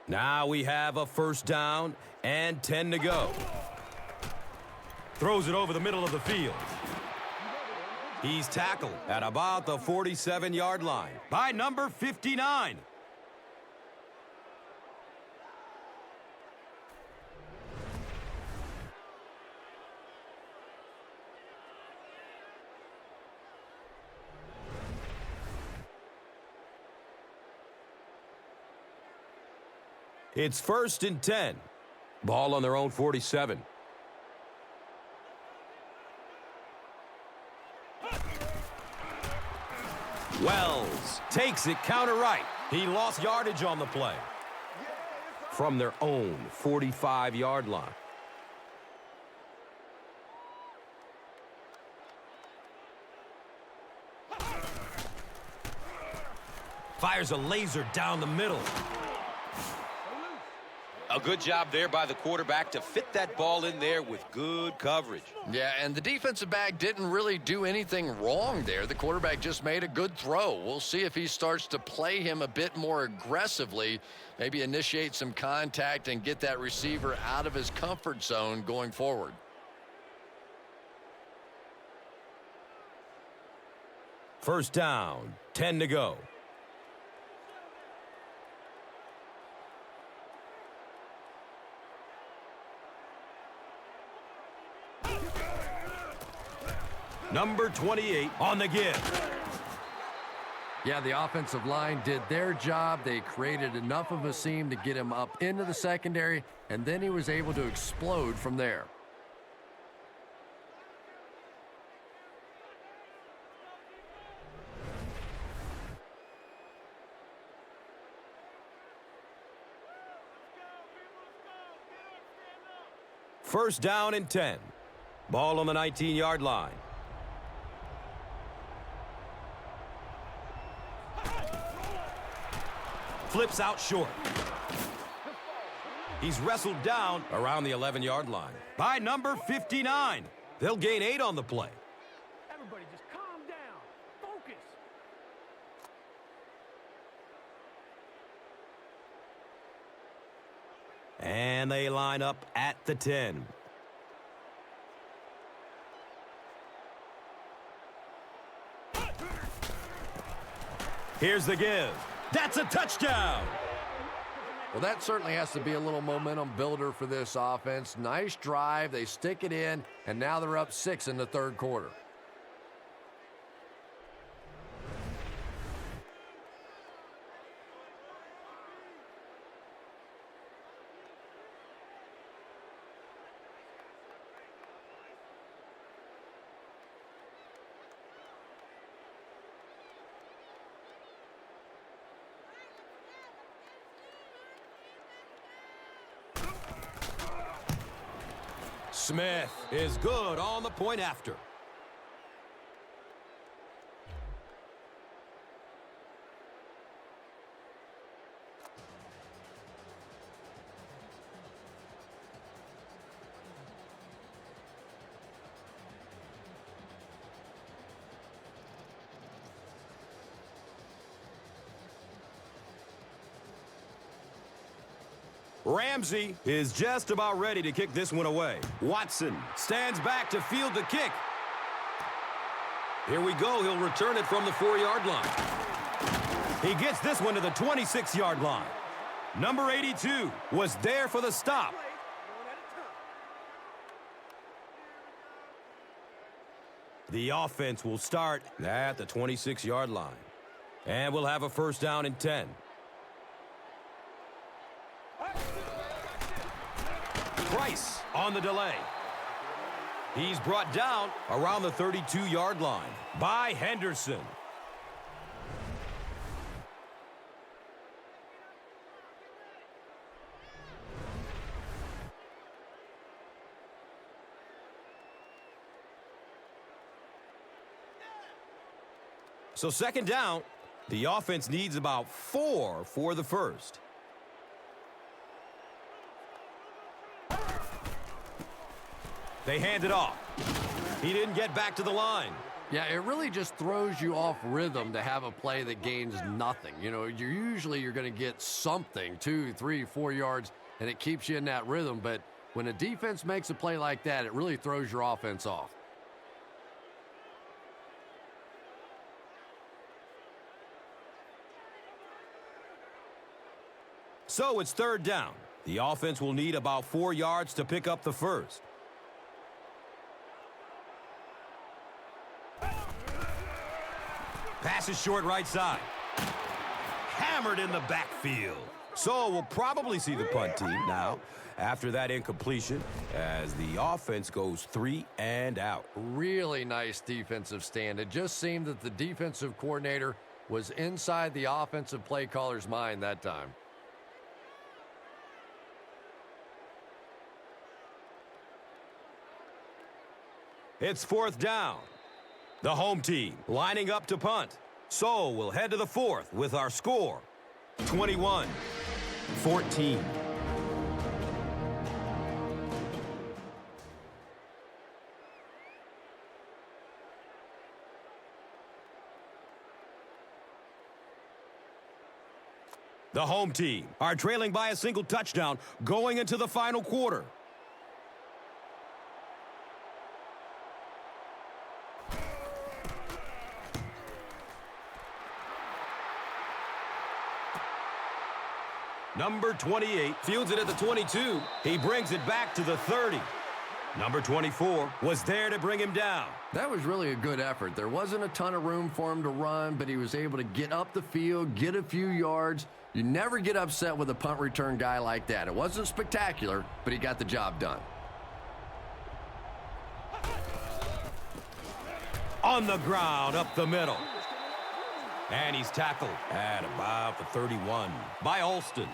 Now we have a first down and 10 to go. Throws it over the middle of the field. He's tackled at about the 47-yard line by number 59. It's 1st and 10. Ball on their own 47. Wells takes it counter right. He lost yardage on the play. From their own 45-yard line. Fires a laser down the middle. A good job there by the quarterback to fit that ball in there with good coverage. Yeah, and the defensive back didn't really do anything wrong there. The quarterback just made a good throw. We'll see if he starts to play him a bit more aggressively, maybe initiate some contact and get that receiver out of his comfort zone going forward. First down, 10 to go. Number 28 on the give. Yeah, the offensive line did their job. They created enough of a seam to get him up into the secondary, and then he was able to explode from there. First down and 10. Ball on the 19-yard line. Flips out short. He's wrestled down around the 11-yard line by number 59. They'll gain 8 on the play. Everybody just calm down. Focus. And they line up at the 10. Here's the give. That's a touchdown. Well, that certainly has to be a little momentum builder for this offense. Nice drive. They stick it in, and now they're up 6 in the third quarter. Smith is good on the point after. Ramsey is just about ready to kick this one away. Watson stands back to field the kick. Here we go. He'll return it from the 4-yard line. He gets this one to the 26-yard line. Number 82 was there for the stop. The offense will start at the 26-yard line. And we'll have a first down and 10. Price on the delay. He's brought down around the 32-yard line by Henderson. So second down, the offense needs about 4 for the first. They hand it off. He didn't get back to the line. Yeah, it really just throws you off rhythm to have a play that gains nothing. You know, you're going to get something, 2, 3, 4 yards, and it keeps you in that rhythm. But when a defense makes a play like that, it really throws your offense off. So it's third down. The offense will need about 4 yards to pick up the first. Pass is short right side. Hammered in the backfield. So we'll probably see the punt team now after that incompletion as the offense goes 3 and out. Really nice defensive stand. It just seemed that the defensive coordinator was inside the offensive play caller's mind that time. It's fourth down. The home team lining up to punt. So we'll head to the fourth with our score, 21-14. The home team are trailing by a single touchdown going into the final quarter. Number 28 fields it at the 22. He brings it back to the 30. Number 24 was there to bring him down. That was really a good effort. There wasn't a ton of room for him to run, but he was able to get up the field, get a few yards. You never get upset with a punt return guy like that. It wasn't spectacular, but he got the job done. On the ground, up the middle. And he's tackled at about the 31 by Alston.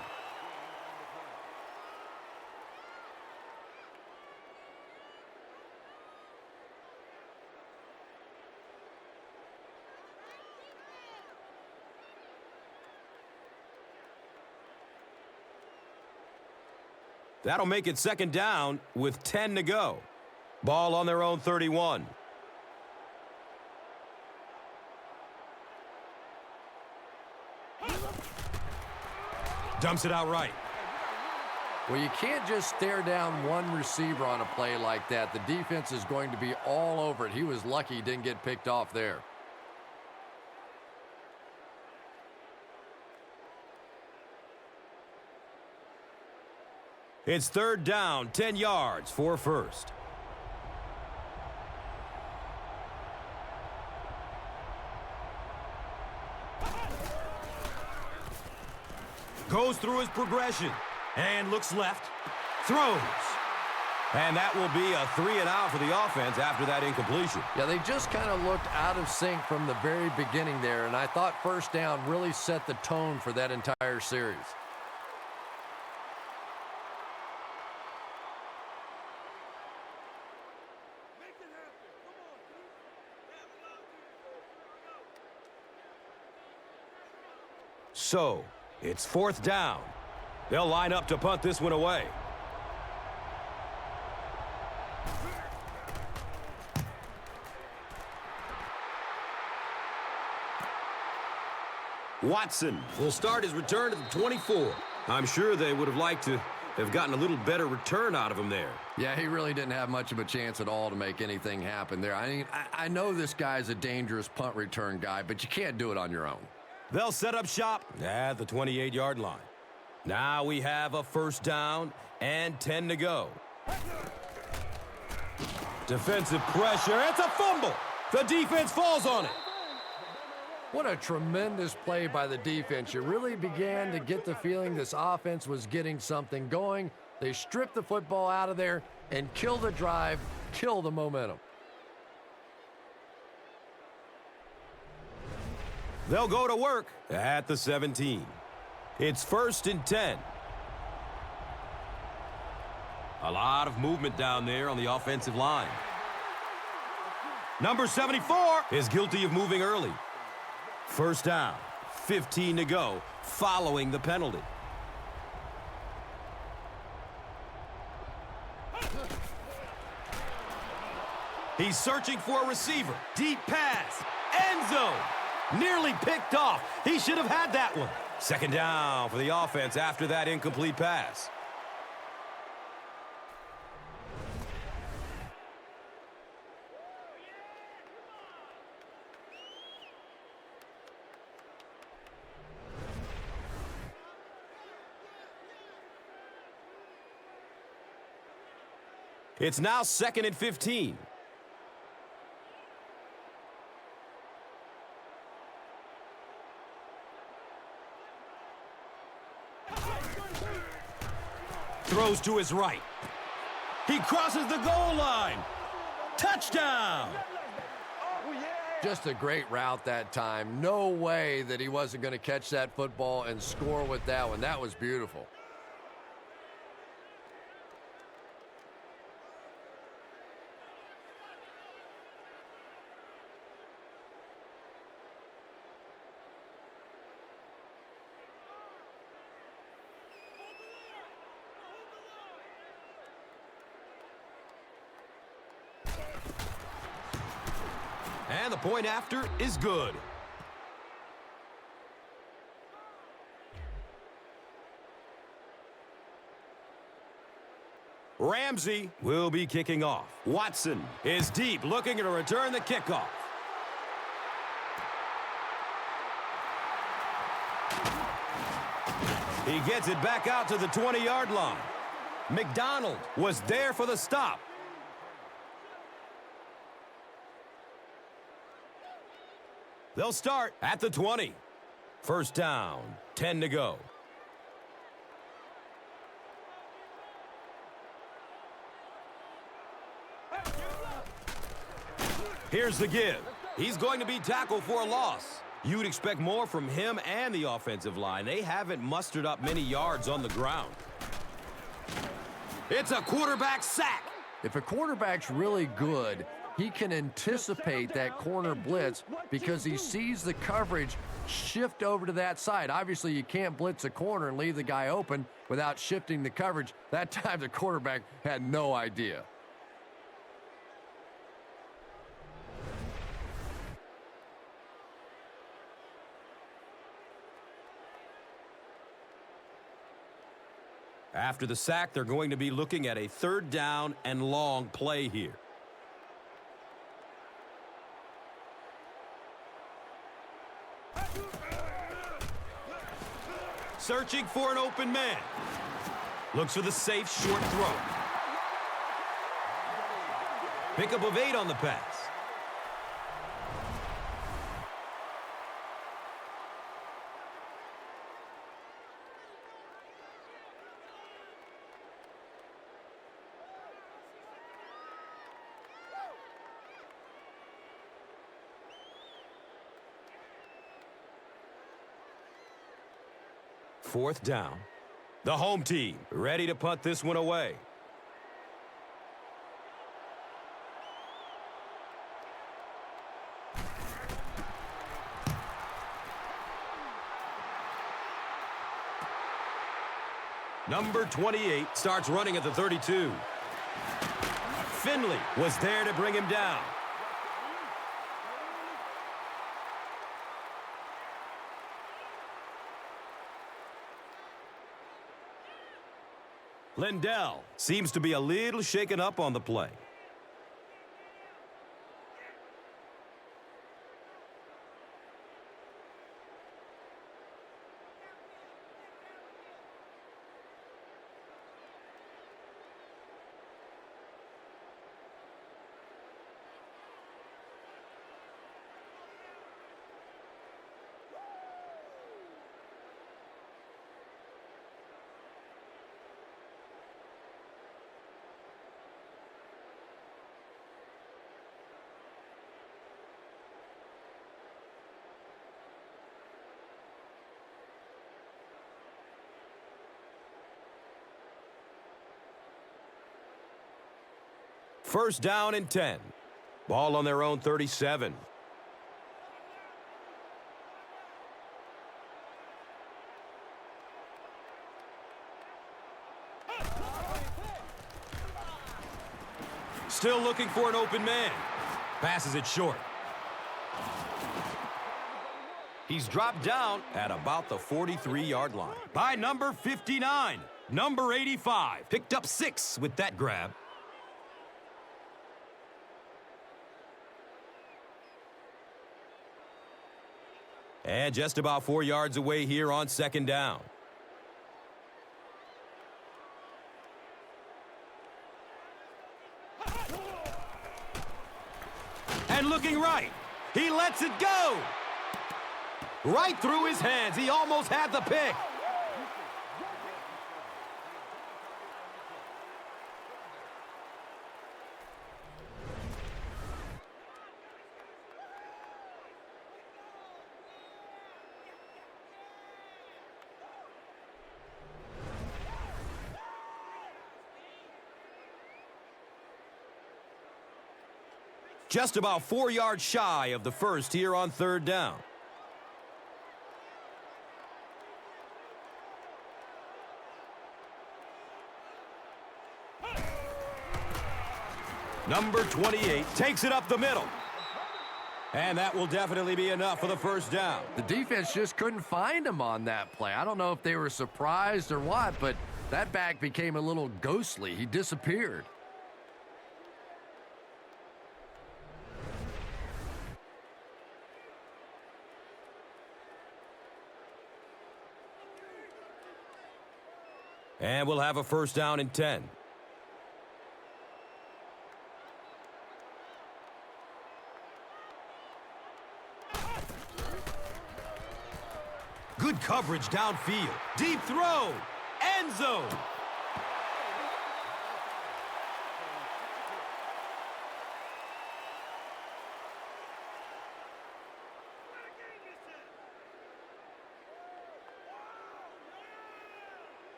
That'll make it second down with 10 to go. Ball on their own 31. Dumps it out right. Well, you can't just stare down one receiver on a play like that. The defense is going to be all over it. He was lucky he didn't get picked off there. It's third down, 10 yards for first. Goes through his progression and looks left, throws. And that will be a 3 and out for the offense after that incompletion. Yeah, they just kind of looked out of sync from the very beginning there, and I thought first down really set the tone for that entire series. So, it's fourth down. They'll line up to punt this one away. Watson will start his return to the 24. I'm sure they would have liked to have gotten a little better return out of him there. Yeah, he really didn't have much of a chance at all to make anything happen there. I mean, I know this guy's a dangerous punt return guy, but you can't do it on your own. They'll set up shop at the 28-yard line. Now we have a first down and 10 to go. Defensive pressure. It's a fumble. The defense falls on it. What a tremendous play by the defense. You really began to get the feeling this offense was getting something going. They stripped the football out of there and kill the drive, kill the momentum. They'll go to work at the 17. It's first and 10. A lot of movement down there on the offensive line. Number 74 is guilty of moving early. First down, 15 to go, following the penalty. He's searching for a receiver. Deep pass. End zone. Nearly picked off. He should have had that one. Second down for the offense after that incomplete pass. It's now 2nd and 15. Throws to his right. He crosses the goal line. Touchdown! Just a great route that time. No way that he wasn't going to catch that football and score with that one. That was beautiful. And the point after is good. Ramsey will be kicking off. Watson is deep, looking to return the kickoff. He gets it back out to the 20-yard line. McDonald was there for the stop. They'll start at the 20. First down, 10 to go. Here's the give. He's going to be tackled for a loss. You'd expect more from him and the offensive line. They haven't mustered up many yards on the ground. It's a quarterback sack. If a quarterback's really good, he can anticipate that corner blitz because he sees the coverage shift over to that side. Obviously, you can't blitz a corner and leave the guy open without shifting the coverage. That time, the quarterback had no idea. After the sack, they're going to be looking at a 3rd down and long play here. Searching for an open man. Looks for the safe short throw. Pickup of 8 on the pass. Fourth down. The home team ready to punt this one away. Number 28 starts running at the 32. Finley was there to bring him down. Lindell seems to be a little shaken up on the play. First down and 10. Ball on their own 37. Still looking for an open man. Passes it short. He's dropped down at about the 43-yard line by number 59. Number 85 picked up 6 with that grab. And just about 4 yards away here on second down. And looking right. He lets it go. Right through his hands. He almost had the pick. Just about 4 yards shy of the first here on third down. Number 28 takes it up the middle. And that will definitely be enough for the first down. The defense just couldn't find him on that play. I don't know if they were surprised or what, but that back became a little ghostly. He disappeared. And we'll have a first down and 10. Good coverage downfield. Deep throw. End zone.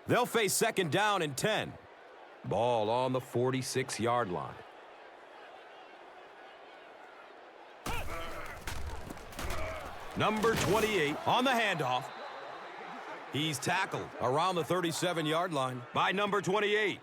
They'll face second down and 10. Ball on the 46-yard line. Number 28 on the handoff. He's tackled around the 37-yard line by number 28.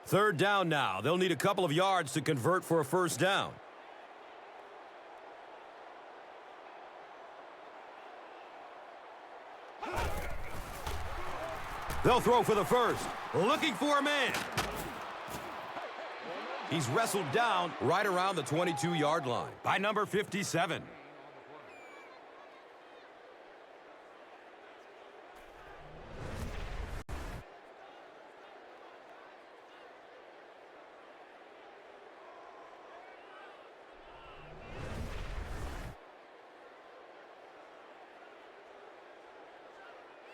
Third down now. They'll need a couple of yards to convert for a first down. They'll throw for the first. Looking for a man. He's wrestled down right around the 22-yard line by number 57.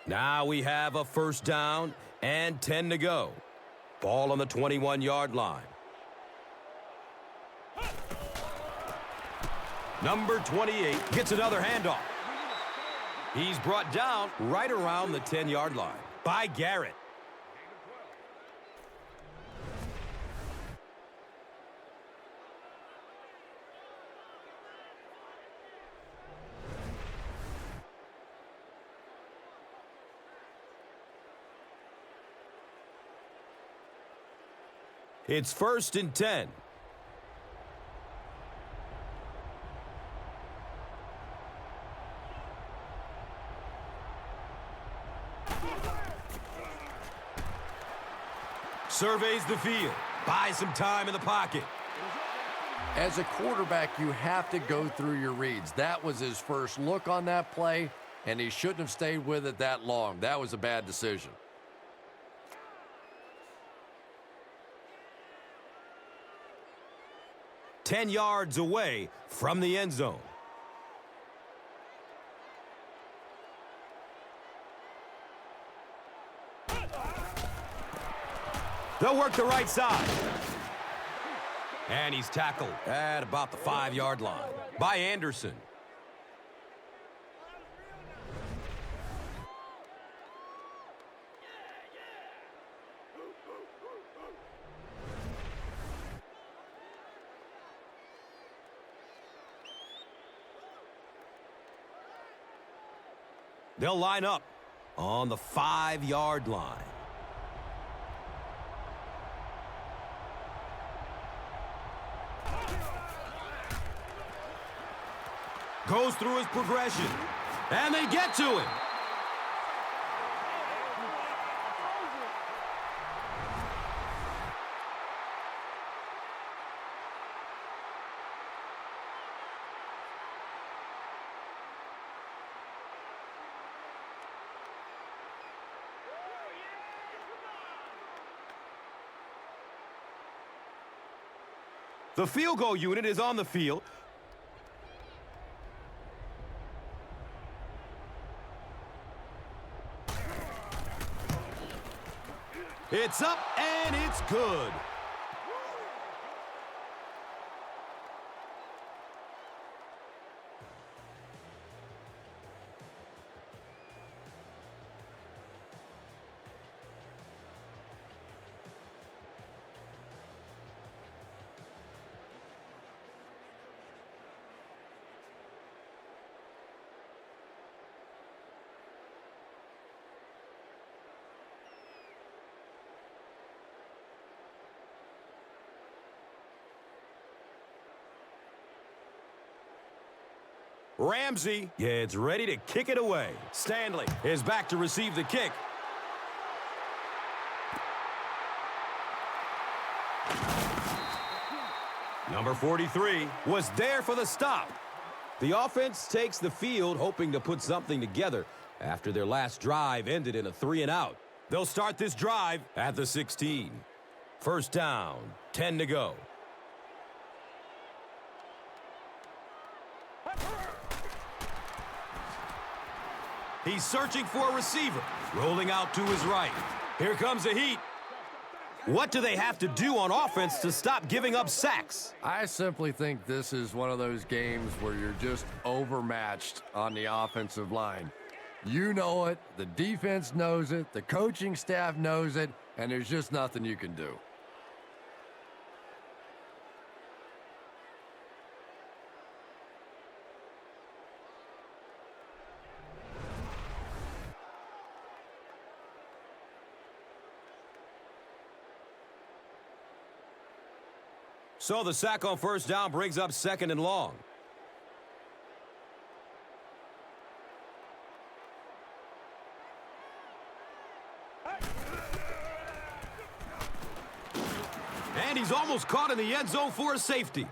Now we have a first down and 10 to go. Ball on the 21-yard line. Number 28 gets another handoff. He's brought down right around the 10-yard line by Garrett. It's first and 10. Surveys the field. Buys some time in the pocket. As a quarterback, you have to go through your reads. That was his first look on that play, and he shouldn't have stayed with it that long. That was a bad decision. Ten yards away from the end zone. They'll work the right side. And he's tackled at about the 5-yard line by Anderson. They'll line up on the 5-yard line. Goes through his progression, and they get to him. The field goal unit is on the field. It's up and it's good. Ramsey gets ready to kick it away. Stanley is back to receive the kick. Number 43 was there for the stop. The offense takes the field, hoping to put something together after their last drive ended in a 3-and-out. They'll start this drive at the 16. First down, 10 to go. He's searching for a receiver, rolling out to his right. Here comes the heat. What do they have to do on offense to stop giving up sacks? I simply think this is one of those games where you're just overmatched on the offensive line. You know it, the defense knows it, the coaching staff knows it, and there's just nothing you can do. So the sack on first down brings up 2nd and long. And he's almost caught in the end zone for a safety.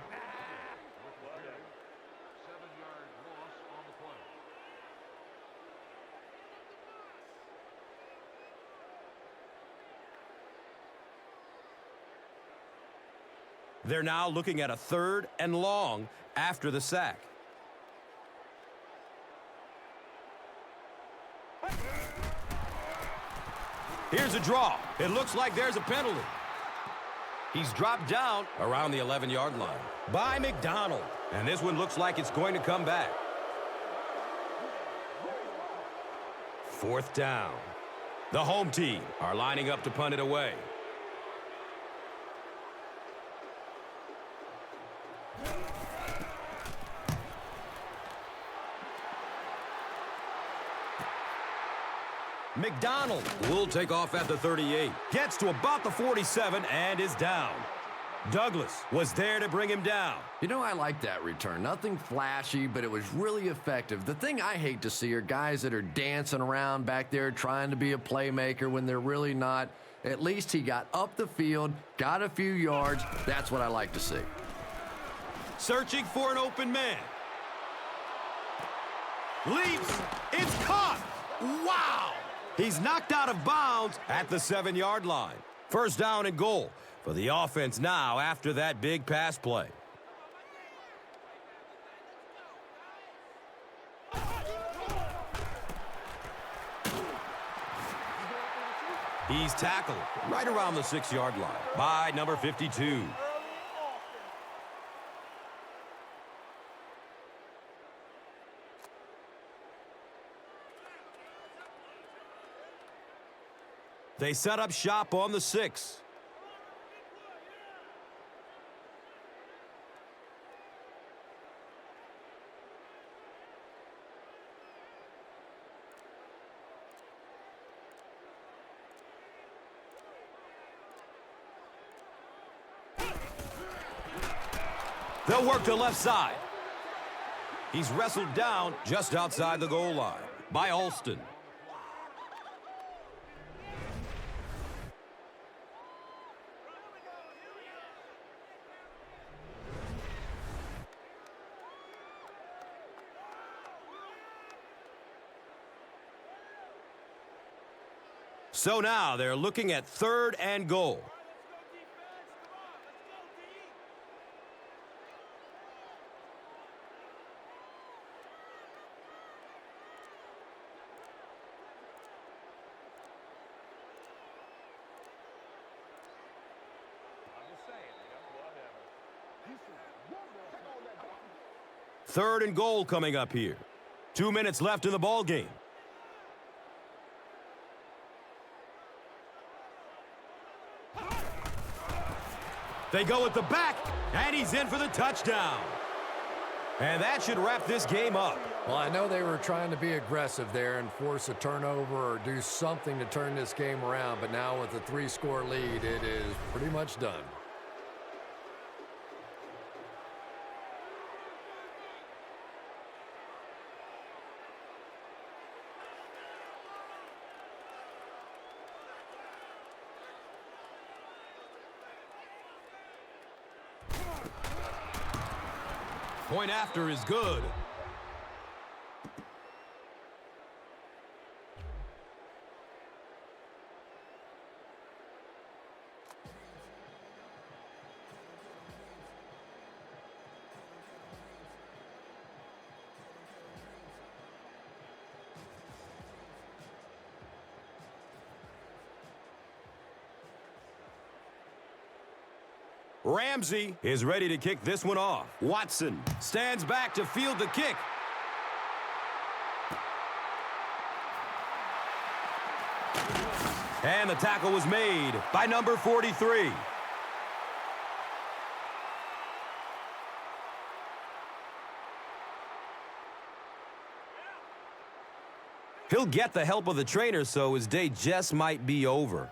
They're now looking at a 3rd and long after the sack. Here's a draw. It looks like there's a penalty. He's dropped down around the 11-yard line by McDonald. And this one looks like it's going to come back. 4th down. The home team are lining up to punt it away. McDonald will take off at the 38. Gets to about the 47 and is down. Douglas was there to bring him down. You know, I like that return. Nothing flashy, but it was really effective. The thing I hate to see are guys that are dancing around back there trying to be a playmaker when they're really not. At least he got up the field, got a few yards. That's what I like to see. Searching for an open man. Leaps. It's caught. Wow! He's knocked out of bounds at the 7-yard line. First down and goal for the offense now after that big pass play. He's tackled right around the 6-yard line by number 52. They set up shop on the 6. They'll work to left side. He's wrestled down just outside the goal line by Alston. So now they're looking at 3rd and goal. Third and goal coming up here. 2 minutes left in the ball game. They go at the back, and he's in for the touchdown. And that should wrap this game up. Well, I know they were trying to be aggressive there and force a turnover or do something to turn this game around, but now with a 3-score lead, it is pretty much done. Point after is good. Ramsey is ready to kick this one off. Watson stands back to field the kick. And the tackle was made by number 43. He'll get the help of the trainer, so his day just might be over.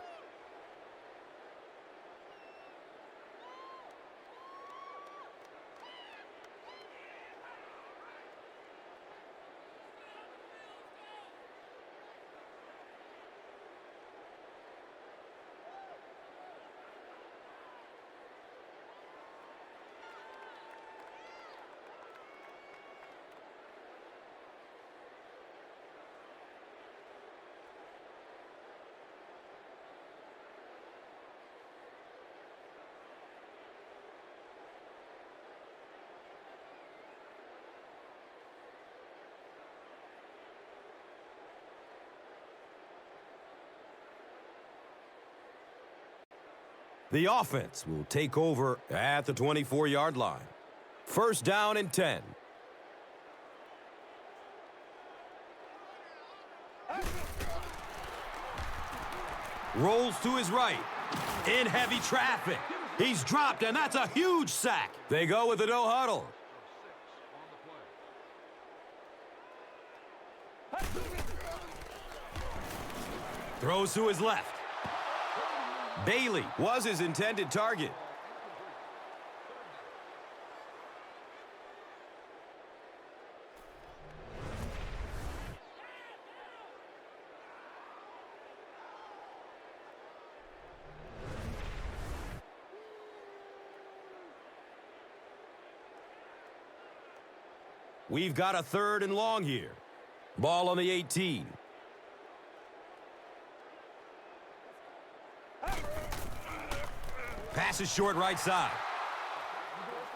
The offense will take over at the 24-yard line. 1st down and 10. Rolls to his right. In heavy traffic. He's dropped, and that's a huge sack. They go with the no huddle. Throws to his left. Bailey was his intended target. We've got a 3rd and long here. Ball on the 18. Pass is short right side.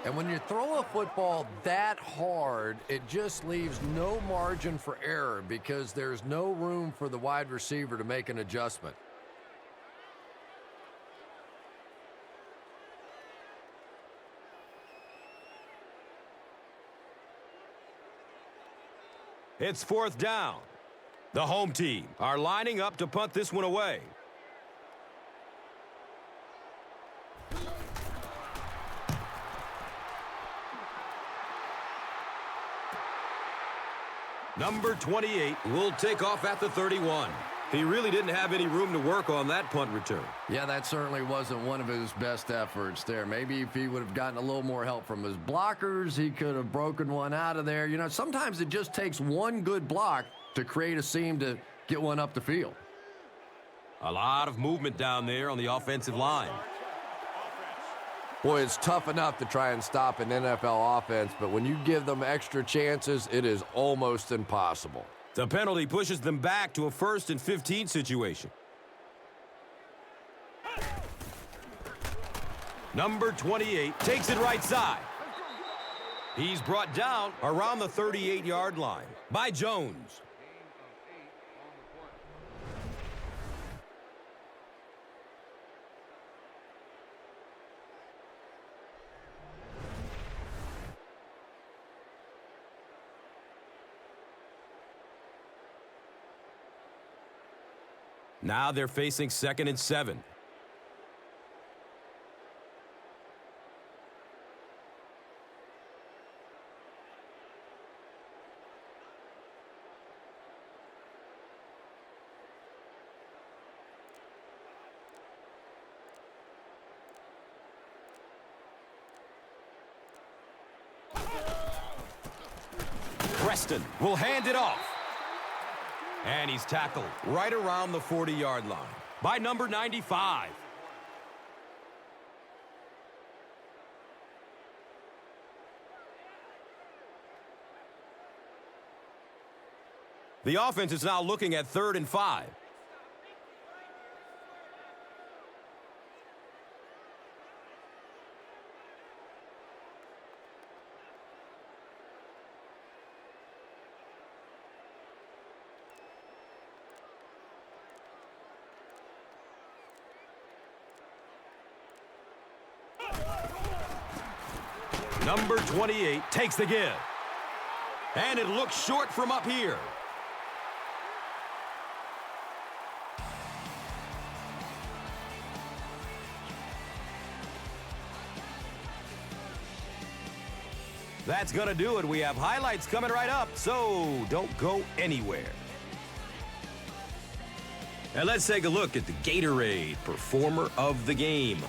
And when you throw a football that hard, it just leaves no margin for error because there's no room for the wide receiver to make an adjustment. It's 4th down. The home team are lining up to punt this one away. Number 28 will take off at the 31. He really didn't have any room to work on that punt return. Yeah, that certainly wasn't one of his best efforts there. Maybe if he would have gotten a little more help from his blockers, he could have broken one out of there. You know, sometimes it just takes one good block to create a seam to get one up the field. A lot of movement down there on the offensive line. Boy, it's tough enough to try and stop an NFL offense, but when you give them extra chances, it is almost impossible. The penalty pushes them back to a 1st and 15 situation. Number 28 takes it right side. He's brought down around the 38-yard line by Jones. Now they're facing 2nd and 7. Preston will hand it off. And he's tackled right around the 40-yard line by number 95. The offense is now looking at 3rd and 5. Number 28 takes the give. And it looks short from up here. That's going to do it. We have highlights coming right up, so don't go anywhere. And let's take a look at the Gatorade Performer of the Game.